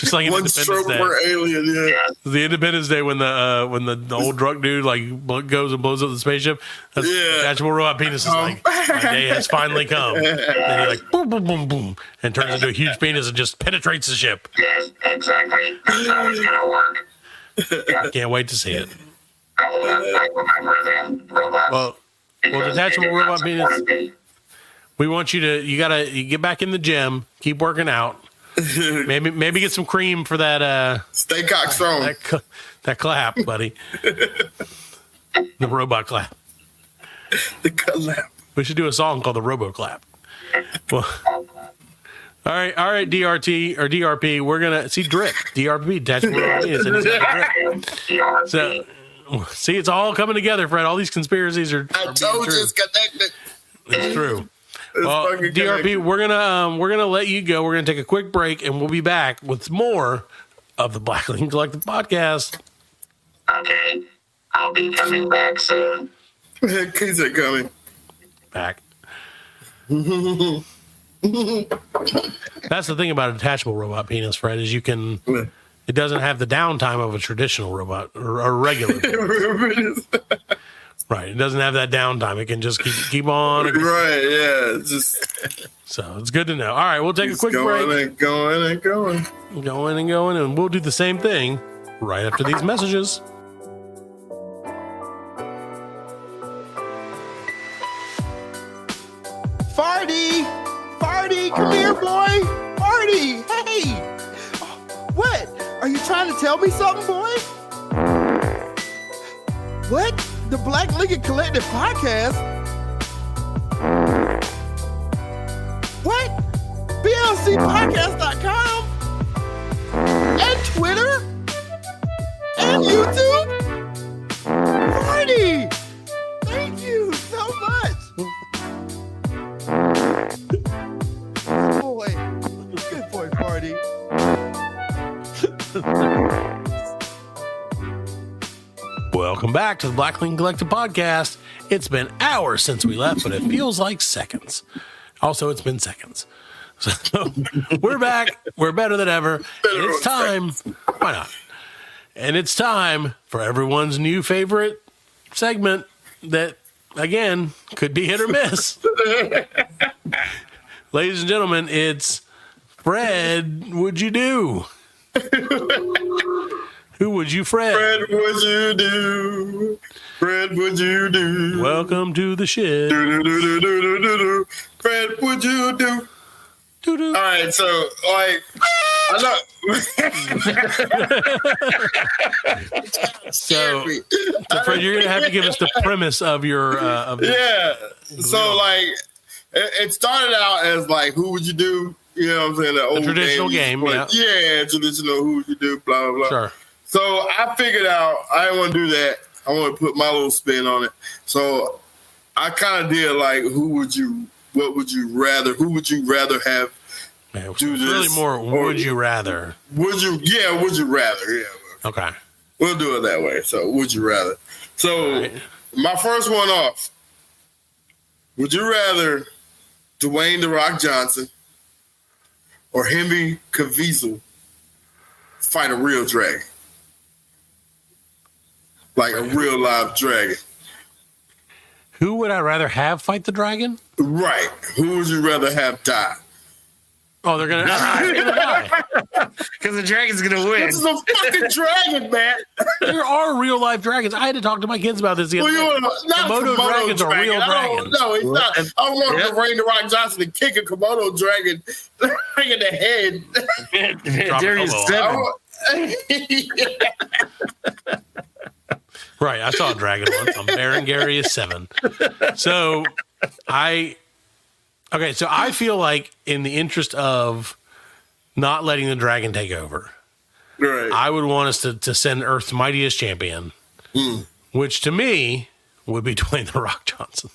in one Independence stroke Day. per alien. Yeah. The Independence Day when the old drunk dude goes and blows up the spaceship. That's detachable robot penis is like, my day has finally come. And he boom, boom, boom, boom, and turns into a huge penis and just penetrates the ship. yes, exactly. That's how it's gonna work. Can't wait to see it. Well, detachable robot penis. We want you to get back in the gym, keep working out. Maybe get some cream for that. Stay cock strong. That clap, buddy. The robot clap. The clap. We should do a song called the Robo Clap. Well, all right, DRT or DRP. We're gonna see drip. DRP, detachable robot penis, and it's got drip. So, see, it's all coming together, Fred. All these conspiracies are. I told you it's connected. It's true. Well, DRP, we're gonna let you go. We're gonna take a quick break, and we'll be back with more of the Black Lincoln Collective podcast. Okay, I'll be coming back soon. Kids are coming back. That's the thing about a detachable robot penis, Fred, is it doesn't have the downtime of a traditional robot or a regular. Right. It doesn't have that downtime. It can just keep on. Right. Yeah. So it's good to know. All right. We'll take a quick break. Going and going. And we'll do the same thing right after these messages. Farty, come here, boy. Farty, hey. What? Are you trying to tell me something, boy? What? The Black Lincoln Collective Podcast? What? BLCpodcast.com? And Twitter? And YouTube? Farty! Thank you so much! Good boy, Farty. Welcome back to the Black Lincoln Collective Podcast. It's been hours since we left, but it feels like seconds. Also, it's been seconds. So we're back. We're better than ever. And it's time. Why not? And it's time for everyone's new favorite segment that, again, could be hit or miss. Ladies and gentlemen, it's Fred, would you do? Who would you, Fred? Fred, would you do? Fred, would you do? Welcome to the shit. Fred, would you do? All right, so, like, I know. So, Fred, you're going to have to give us the premise of your... So, like, it started out as, like, who would you do? You know what I'm saying? The old traditional game, yeah, traditional who would you do, blah, blah, blah. Sure. So I figured out I didn't want to do that. I want to put my little spin on it. So I kind of did like, who would you rather have do this? Really more, would you rather? Would you rather? Yeah. Okay. We'll do it that way. So would you rather? So my first one off, would you rather Dwayne the Rock Johnson or Henry Caviezel fight a real dragon? Like a real live dragon. Who would I rather have fight the dragon? Right. Who would you rather have die? Oh, they're gonna die. Because the dragon's going to win. This is a fucking dragon, man. There are real life dragons. I had to talk to my kids about this the other day. Komodo dragons are real dragons. No, he's not. I want Dwayne the Rock Johnson to kick a Komodo dragon in the head. There's 7. Right, I saw a dragon once. Baron Gary is 7. So I feel like in the interest of not letting the dragon take over, right, I would want us to send Earth's mightiest champion, which to me would be Dwayne the Rock Johnson.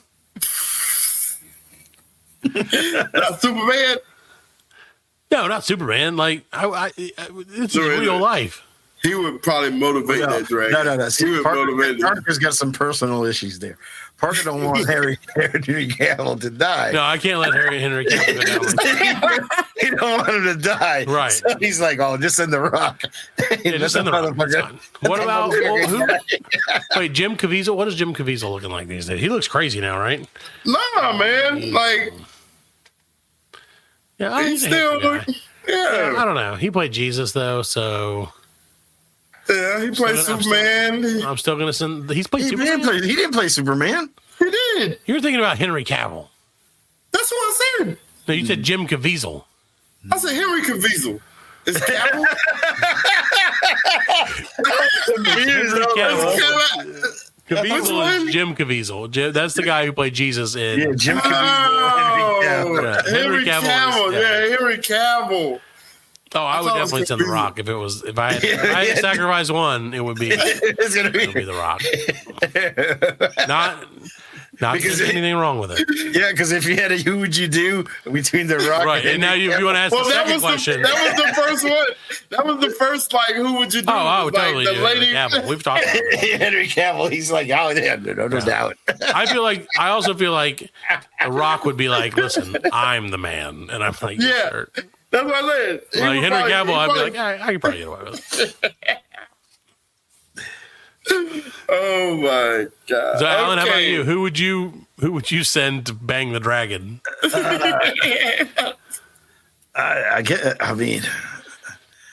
Not Superman? No, not Superman. Like it's real life. He would probably motivate that dragon. No. See, Parker's got some personal issues there. Parker don't want Henry Cavill to die. No, I can't let Henry Cavill go down. He don't want him to die. Right. So he's like, oh, just send the Rock. Yeah, just send the Rock. What about who? Wait, Jim Caviezel? What is Jim Caviezel looking like these days? He looks crazy now, right? Nah, man. Like, yeah, he's still looking. Yeah. I don't know. He played Jesus though, so. Yeah, he played Superman. I'm still going to send. He's played Superman. He didn't play Superman. He did. You're thinking about Henry Cavill. That's what I said. No, you said Jim Caviezel. I said Henry Caviezel. Is Cavill? Caviezel is Jim Caviezel. That's the guy who played Jesus in. Yeah, Jim Caviezel. Henry Cavill. Yeah, Henry Cavill. Oh, I would definitely send The Rock if I had to sacrifice one, it would be the Rock. Not because anything wrong with it. Yeah, because if you had a who would you do between The Rock and now you want to ask the second question. That was the first one. That was the first, like, who would you do? Oh, like, totally. The lady. Cavill. We've talked about it. Henry Cavill, he's like, oh, yeah, no doubt. I also feel like The Rock would be like, listen, I'm the man. And I'm like, yeah. Sure. That's what I said. Like Henry Cavill, I'd be like, I can probably get away with it. Oh my God! So, Allan, how about you? Who would you send to bang the dragon? I mean,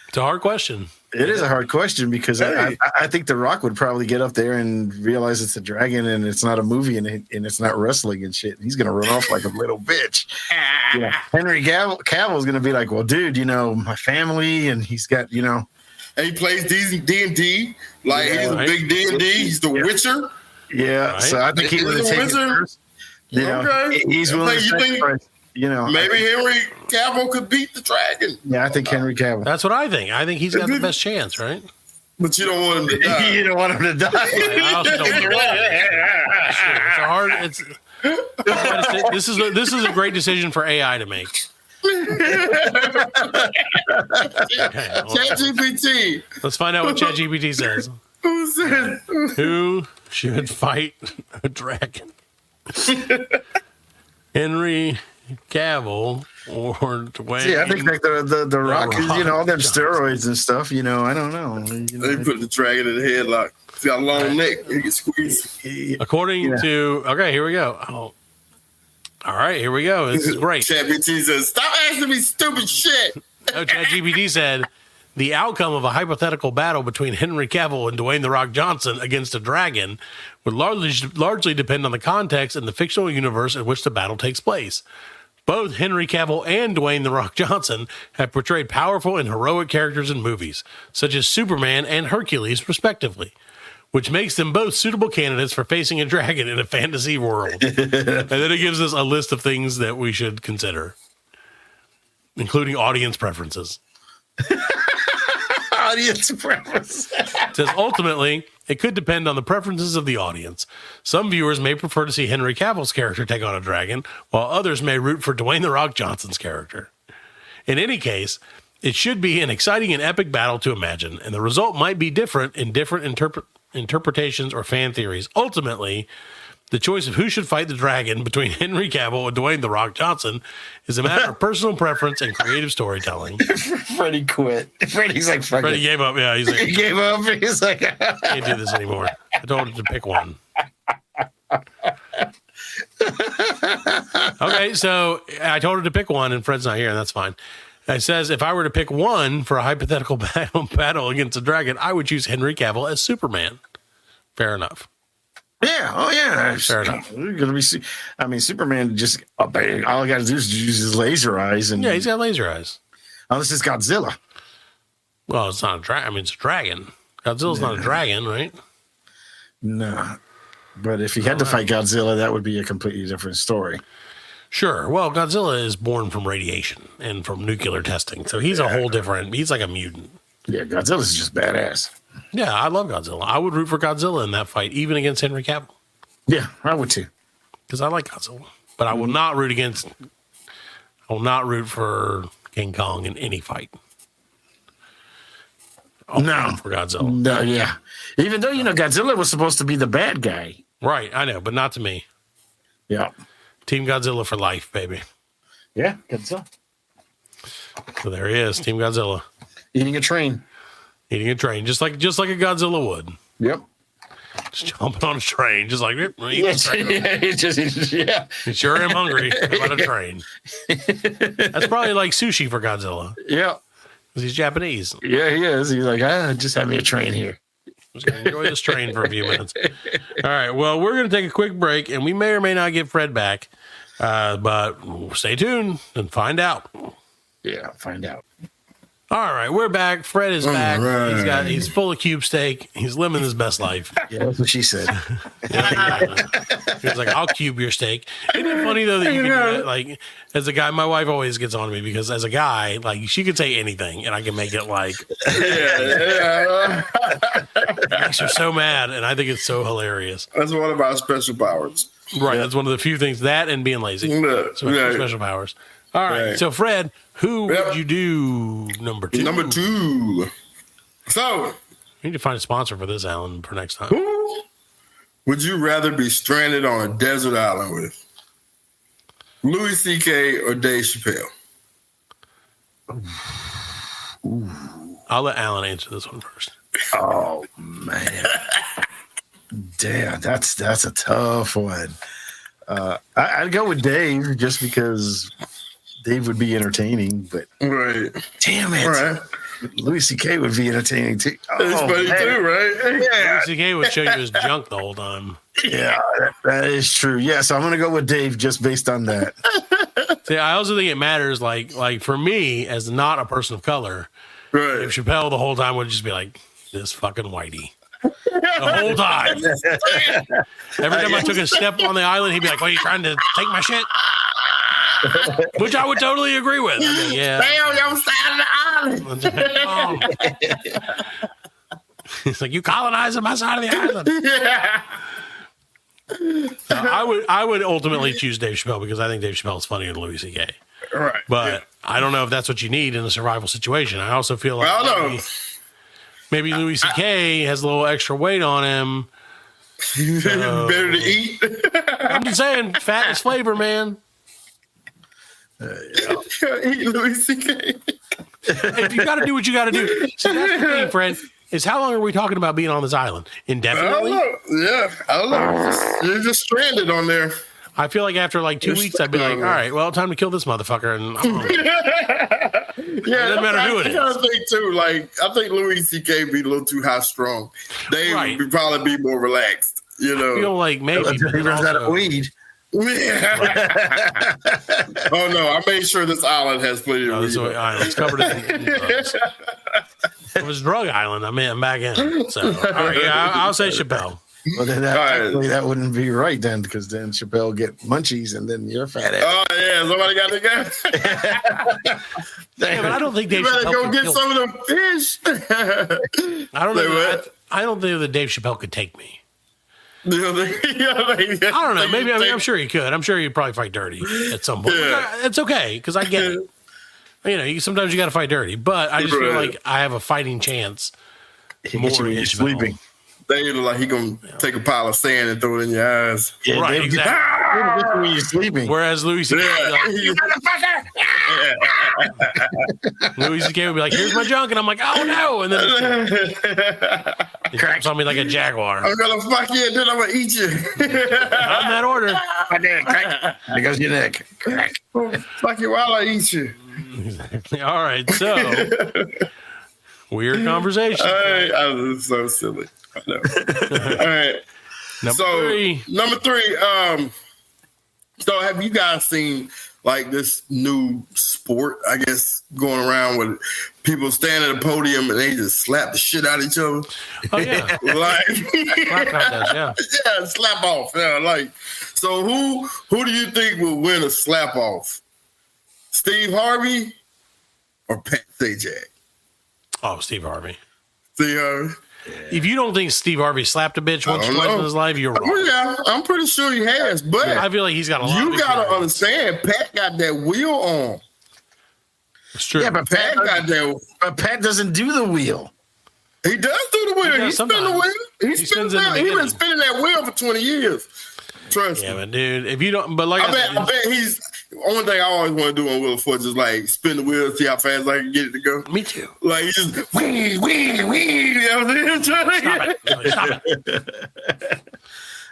it's a hard question. It is a hard question because I think The Rock would probably get up there and realize it's a dragon and it's not a movie and it's not wrestling and shit. He's gonna run off like a little bitch. Yeah. Henry Cavill's gonna be like, well, dude, my family, and he's got, and he plays D&D. Like, he's a big D&D. He's the Witcher. Yeah, right. So I think he would have taken it first. Okay. He's willing to sacrifice. Maybe Henry Cavill could beat the dragon. Yeah, I think Henry Cavill. That's what I think. I think he's got the best chance, right? But you don't want him to die. You don't want him to die. I also don't want him to die. This is a great decision for AI to make. ChatGPT. Let's find out what ChatGPT says. Who said? Who should fight a dragon? Henry Cavill or Dwayne? See, I think like the Rock, all them steroids and stuff. I don't know. They put the dragon in the headlock. He's got a long neck. He can squeeze. According to here we go. Oh. All right, here we go. This is great. ChatGPT says, "Stop asking me stupid shit." No, ChatGPT said the outcome of a hypothetical battle between Henry Cavill and Dwayne the Rock Johnson against a dragon would largely depend on the context and the fictional universe in which the battle takes place. Both Henry Cavill and Dwayne the Rock Johnson have portrayed powerful and heroic characters in movies, such as Superman and Hercules, respectively, which makes them both suitable candidates for facing a dragon in a fantasy world. And then it gives us a list of things that we should consider, including audience preferences. Audience preferences. It says, ultimately, it could depend on the preferences of the audience. Some viewers may prefer to see Henry Cavill's character take on a dragon, while others may root for Dwayne the Rock Johnson's character. In any case, it should be an exciting and epic battle to imagine, and the result might be different in different interpretations or fan theories. Ultimately, the choice of who should fight the dragon between Henry Cavill and Dwayne the Rock Johnson is a matter of personal preference and creative storytelling. Freddie quit. Freddie's like, fuck Freddie gave up. Yeah, he's like, he gave up. He's like, I can't do this anymore. I told him to pick one. Okay, so I told her to pick one, and Fred's not here, and that's fine. It says, if I were to pick one for a hypothetical battle against a dragon, I would choose Henry Cavill as Superman. Fair enough. Yeah. Oh, yeah. Fair enough. We're gonna be. Superman just all I got to do is use his laser eyes, and he's got laser eyes. Unless it's Godzilla. Well, it's not a dragon. I mean, it's a dragon. Godzilla's not a dragon, right? No. But if he had to fight Godzilla, that would be a completely different story. Sure. Well, Godzilla is born from radiation and from nuclear testing, so he's a whole different. He's like a mutant. Yeah, Godzilla's just badass. Yeah, I love Godzilla. I would root for Godzilla in that fight, even against Henry Cavill. Yeah, I would too. Because I like Godzilla. But I will not root against... I will not root for King Kong in any fight. No. For Godzilla. No, yeah. Even though, Godzilla was supposed to be the bad guy. Right, I know, but not to me. Yeah. Team Godzilla for life, baby. Yeah, Godzilla. So there he is, Team Godzilla. Eating a train, just like a Godzilla would. Yp. Just jumping on a train, just like yeah. You sure am hungry. How about a train? That's probably like sushi for Godzilla. Yeah, because he's Japanese. Yeah, he is. He's like, just have me a train here. Just gonna enjoy this train for a few minutes. All right. Well, we're gonna take a quick break, and we may or may not get Fred back, but stay tuned and find out. Yeah, find out. All right, we're back. Fred is back. Right. He's full of cube steak. He's living his best life. Yeah, that's what she said. Yeah, exactly. He was like, "I'll cube your steak." Isn't it funny though that you can do that? Like, as a guy, my wife always gets on to me because as a guy, like she could say anything and I can make it like. It makes her so mad, and I think it's so hilarious. That's one of our special powers. Right. That's one of the few things, that and being lazy. Special powers. All right. So, Fred, who would you do number 2? Number 2. So, you need to find a sponsor for this, Allan, for next time. Who would you rather be stranded on a desert island with? Louis C.K. or Dave Chappelle? Ooh. I'll let Allan answer this one first. Oh, man. Damn, that's a tough one. I'd go with Dave just because Dave would be entertaining, but damn it. Right. Louis C.K. would be entertaining too. It's funny too, right? Yeah. Louis C.K. would show you his junk the whole time. Yeah, that is true. Yeah, so I'm going to go with Dave just based on that. See, I also think it matters, like for me, as not a person of color, if Chappelle the whole time would just be like, this fucking whitey. The whole time. Every time I took a step on the island, he'd be like, "What, are you trying to take my shit?" Which I would totally agree with. I mean, yeah. Stay on your side of the island. He's like, "You colonizing my side of the island." Yeah. I would ultimately choose Dave Chappelle because I think Dave Chappelle is funnier than Louis C.K. Right. But I don't know if that's what you need in a survival situation. I also feel like maybe Louis C.K. has a little extra weight on him. So, better to eat. I'm just saying, fat is flavor, man. Eat Louis C.K. If you got to do what you got to do. See, that's the thing, friend, is how long are we talking about being on this island? Indefinitely? I don't know. You're just stranded on there. I feel like after like 2 weeks, I'd be like, all right, well, time to kill this motherfucker. And it doesn't matter who it is. I think too, I think Louis C.K. be a little too high strung. Dave would probably be more relaxed, you know. I feel like maybe he runs out of weed. Yeah. Oh no, I made sure this island has plenty of weed. It's covered in drugs. It was Drug Island. I mean, I'm back in. So, all right, I'll say Chappelle. Well, then that wouldn't be right then, because then Chappelle get munchies and then you're fat ass. Oh yeah, somebody got the guy. Yeah, but I don't think Dave Chappelle Chappelle go get some of them fish. I don't know. I don't think that Dave Chappelle could take me. I don't know. Maybe I'm sure he could. I'm sure he'd probably fight dirty at some point. Yeah. It's okay because I get it. You know, sometimes you got to fight dirty, but I just feel like I have a fighting chance. More when you're sleeping. They look like he gonna take a pile of sand and throw it in your eyes. Yeah, right, exactly. When you're sleeping. Whereas Louis C.K. Louis C.K. would be like, "Here's my junk," and I'm like, "Oh no!" And then he cracks on me like a jaguar. I'm gonna fuck you, and then I'm gonna eat you. Not in that order. My neck, crack. There goes your neck. Crack. Fuck you while I eat you. All right, so weird conversation. I was so silly. I know. All right. Number three. So have you guys seen like this new sport, I guess, going around with people standing at a podium and they just slap the shit out of each other? Oh yeah. Yeah, slap off. Yeah, like, so who do you think will win a slap off? Steve Harvey or Pat Sajak? Oh, Steve Harvey. Steve Harvey. If you don't think Steve Harvey slapped a bitch once or twice in his life, you're wrong. Oh, yeah, I'm pretty sure he has, but I feel like he's got a lot. You got to understand, Pat got that wheel on. It's true. Yeah, but Pat got that. But Pat doesn't do the wheel. He does do the wheel. He spins the wheel. He spins it. He's been spinning that wheel for 20 years. Trust me. Yeah, but dude, if you don't, but like I bet he's. Only thing I always want to do on Wheel of Fortune is like spin the wheel, see how fast I can get it to go. Me too. Like just wee. You know what I'm saying? Stop it.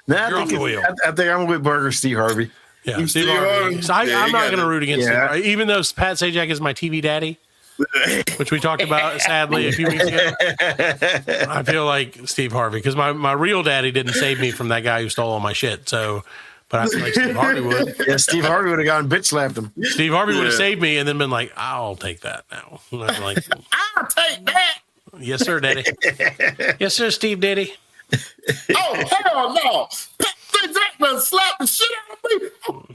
Nah, I think I'm with Burger Steve Harvey. Yeah, Steve Harvey. So I'm not going to root against him, right? Even though Pat Sajak is my TV daddy, which we talked about sadly a few weeks ago. I feel like Steve Harvey because my real daddy didn't save me from that guy who stole all my shit. So. But I feel like Steve Harvey would. Yeah, Steve Harvey would have gone bitch slapped him. Steve Harvey would have saved me and then been like, I'll take that now. And I'm like, I'll take that. Yes, sir, Daddy. Yes, sir, Steve Daddy. Oh, hell no. Pat Sajak done slapped the shit out of me.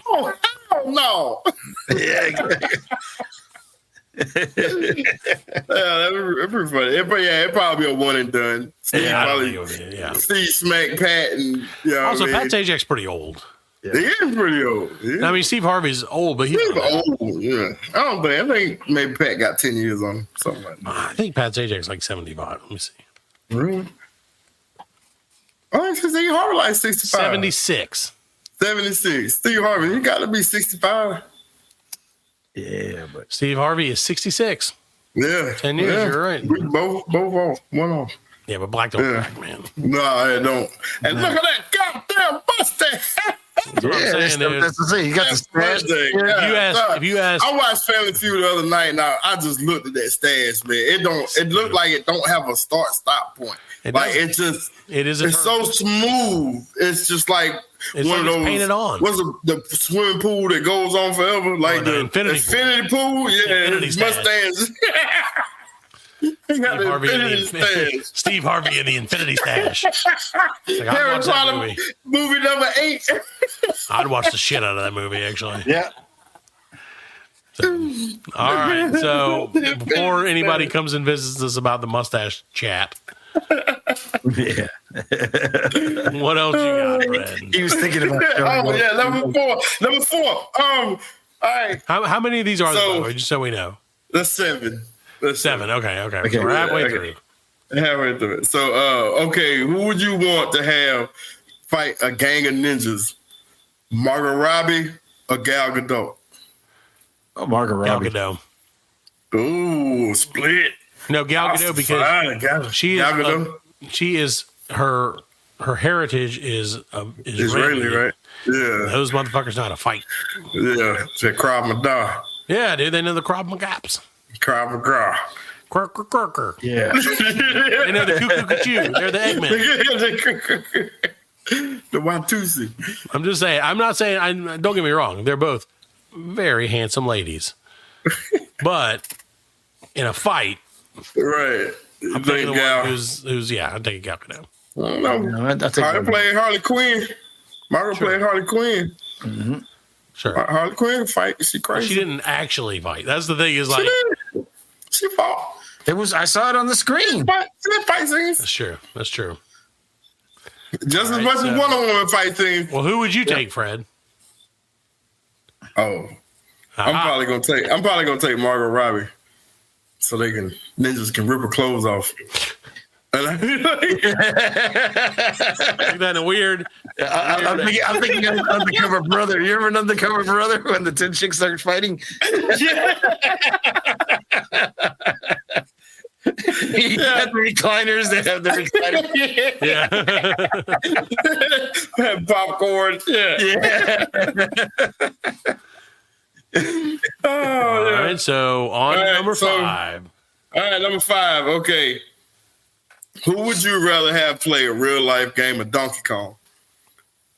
Oh, hell no. That'd be funny. It'd probably be a one and done. Steve smacked Pat and also Pat Sajak's pretty old. He is pretty old. I mean, Steve Harvey's old, but he's old. Yeah, I think maybe Pat got 10 years on him, something like that. I think Pat Sajak's like 75. Let me see. Really? Oh, Steve Harvey like 65. 76. 76. Steve Harvey, he got to be 65. Yeah, but Steve Harvey is 66. Yeah. 10 years, yeah. You're right. We both off. One off. Yeah, but black don't crack, man. No, it don't. And look at that goddamn mustache. That's what I'm saying, dude. That's the thing. You got the stash. If you ask, I watched Family Feud the other night. Now I just looked at that stash, man. It looked like it don't have a start-stop point. It's so smooth. It's just like it's one like of those painted on. What's the swimming pool that goes on forever? Like the infinity pool. Yeah, his mustache. Steve Harvey in the Infinity Stash. Like, Harry Potter movie number 8. I'd watch the shit out of that movie, actually. Yeah. So, all right. So before anybody comes and visits us about the mustache chat, yeah. What else you got, Fred? He was thinking about. Number 4. All right. How many of these are there? By the way, just so we know. That's 7. That's 7. Okay. So we're halfway through. Halfway through it. So, okay, who would you want to have fight a gang of ninjas? Margot Robbie or Gal Gadot? Oh, Margot Robbie. Gal Gadot. Ooh, split. No, Gal Gadot because she is her heritage is Israeli, right? Yeah. Those motherfuckers know how to fight. Yeah, it's a Krav Maga. Yeah, dude, they know the Krav Magaps. Krav Maga. Quirker. Yeah. They know the cuckoo. They're the Eggman. The Watusi. I'm just saying. I'm not saying. Don't get me wrong. They're both very handsome ladies, but in a fight, right? I'm taking the one who's I'm taking Gal Gadot. Harley played Harley Quinn. Margot played Harley Quinn. Mm-hmm. Sure. Harley Quinn fight. She crazy. She didn't actually fight. That's the thing. Is like she fought. It was. I saw it on the screen. Fight scenes. That's true. That's true. Just as much as Wonder-Woman fight scenes. Well, who would you take, Fred? Oh, I'm probably gonna take Margot Robbie, so ninjas can rip her clothes off. Like that in weird. I'm thinking of Undercover Brother. You remember Undercover Brother when the 10 chicks started fighting? Yeah. He had the recliners. They have the recliners. Yeah. Popcorn. Yeah. All right. So on number 5. All right, number 5. Okay. Who would you rather have play a real life game of Donkey Kong?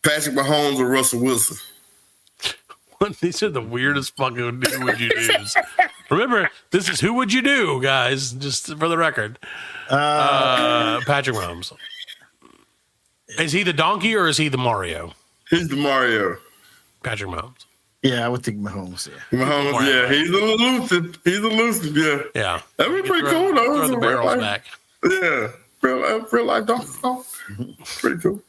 Patrick Mahomes or Russell Wilson? These are the weirdest fucking who would you do's. Remember, this is who would you do, guys, just for the record. Patrick Mahomes. Is he the donkey or is he the Mario? He's the Mario. Patrick Mahomes. Yeah, I would think Mahomes. Yeah. Mahomes, yeah. He's elusive. Yeah. Yeah. That'd be pretty cool, though. Throw the barrels back. Yeah. Real life Donkey Kong. Pretty cool.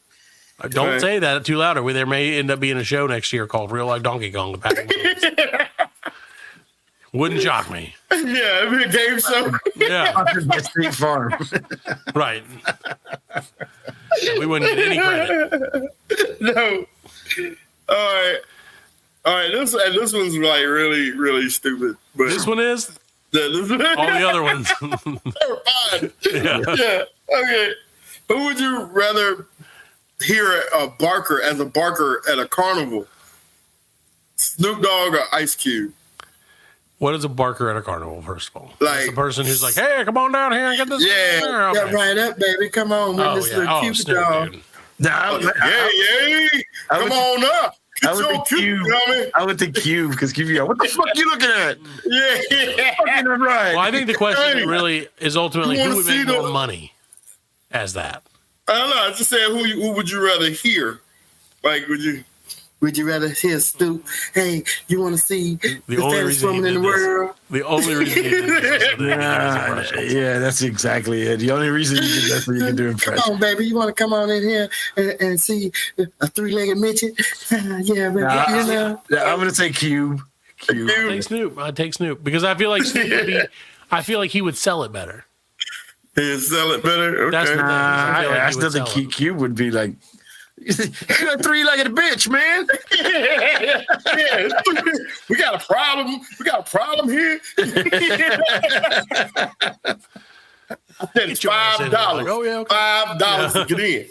Don't say that too loud, or there may end up being a show next year called Real Life Donkey Kong. Wouldn't shock me. Yeah, it'd be a game show. Yeah. Street Farm. Right. We wouldn't get any credit. No. All right. This one's like really, really stupid. But this one is? Yeah, all the other ones. They're fine. Yeah. Okay. Who would you rather hear a barker at a carnival? Snoop Dogg or Ice Cube? What is a barker at a carnival, first of all? Like the person who's like, hey, come on down here and get this. Yeah. Okay. Get right up, baby. Come on. This little Cupid Snoop, dog. Dude. Come on up. I would think Cube because Cube. What the fuck are you looking at? Yeah. Fucking right. Well, I think the question really is ultimately who would make more money as that. I don't know. I just saying who would you rather hear? Like, would you Would you rather hear Snoop? Hey, you want to see the fattest woman in the world? The only reason he did this yeah, that's exactly it. The only reason you did that so you can do impression. Come on, baby. You want to come on in here and see a three-legged midget? Yeah, baby. I'm going to say Cube. I take Snoop because I feel like Snoop would be. I feel like he would sell it better. He'd sell it better. Okay. That's the thing. I still think Cube would be like, you're a three-legged bitch, man. Yeah. We got a problem. We got a problem here. I said it's $5. Like, oh, yeah, okay. $5 to get in.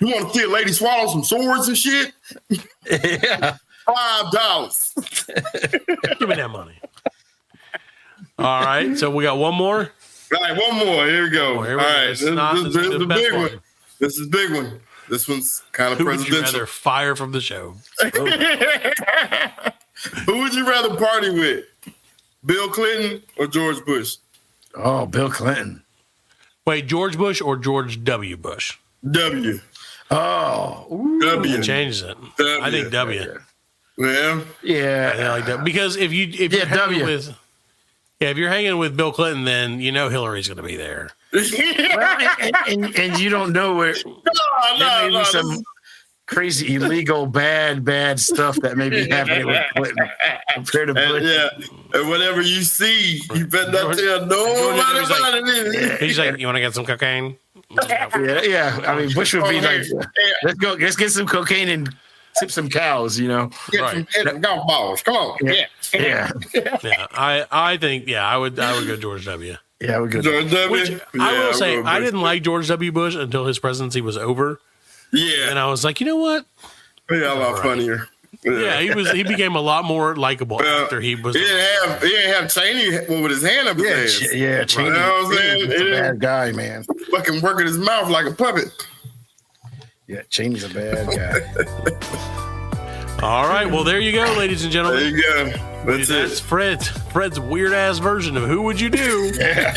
You want to see a lady swallow some swords and shit? Yeah. $5. Give me that money. All right, so we got one more. All right, one more. Here we go. All right, this is the big best one. This is a big one. This one's kind of Who would you presidential. rather fire from the show? Who would you rather party with? Bill Clinton or George Bush? Oh, Bill Clinton. Wait, George Bush or George W. Bush? W. Oh, W. It changes it. W. I think W. Yeah. I like that because if you're hanging with if you're hanging with Bill Clinton, then you know Hillary's going to be there. and you don't know where there may be some crazy illegal bad stuff that may be happening with Clinton compared to Bush. And whatever you see, you better not tell nobody about it. He's like, you want to get some cocaine? Yeah. I mean, Bush would be like, let's get some cocaine and tip some cows, you know. Get some golf balls. Come on. Yeah. I think I would go George W. Yeah, I would go George W. Which I will say, I didn't like George W. Bush until his presidency was over. Yeah. And I was like, you know what? Yeah, a lot funnier. Yeah, he became a lot more likable after he was. He didn't have Cheney with his hand up his ass. Yeah, Cheney. You know what I'm saying? He's a bad guy, man. Fucking working his mouth like a puppet. Yeah, Cheney's a bad guy. All right, well, there you go, ladies and gentlemen. There you go. That's Fred's weird ass version of Who Would You Do? Yeah.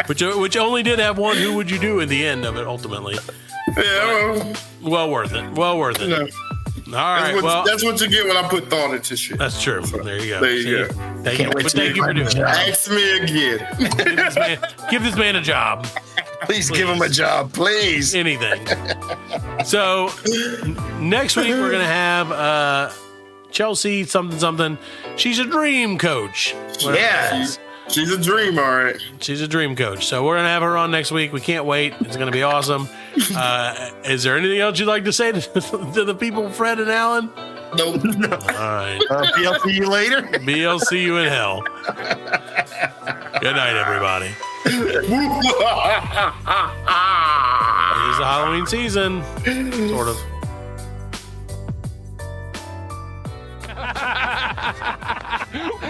which only did have one Who Would You Do in the end of it, ultimately. Yeah, well worth it. Well worth it. You know, all right, that's what you get when I put thought into shit. That's true. There you go. There you go. Thank you for doing that. Ask me again. Give this man a job. Please give him a job, please. Anything. So next week we're gonna have Chelsea something. She's a dream coach. Yeah. She's a dream, all right. She's a dream coach. So we're going to have her on next week. We can't wait. It's going to be awesome. Is there anything else you'd like to say to the people, Fred and Allan? Nope. No. All right. BLC you later. BLC you in hell. Good night, everybody. It is the Halloween season. Sort of.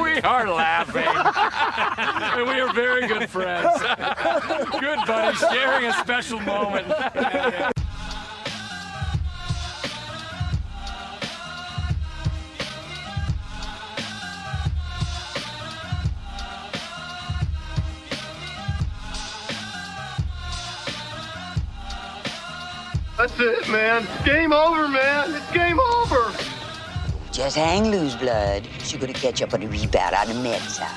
We are laughing. And we are very good friends. Good buddies, sharing a special moment. That's it, man. Game over, man. It's game over. Just hang loose, blood. She's gonna catch up on the rebound on the men's side.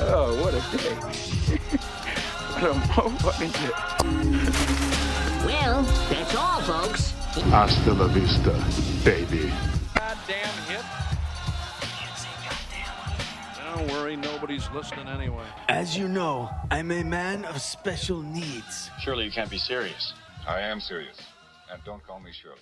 Oh, what a day. What a motherfucking day. Well, that's all, folks. Hasta la vista, baby. Goddamn hit. Don't worry, nobody's listening anyway. As you know, I'm a man of special needs. Surely you can't be serious. I am serious. And don't call me Shirley.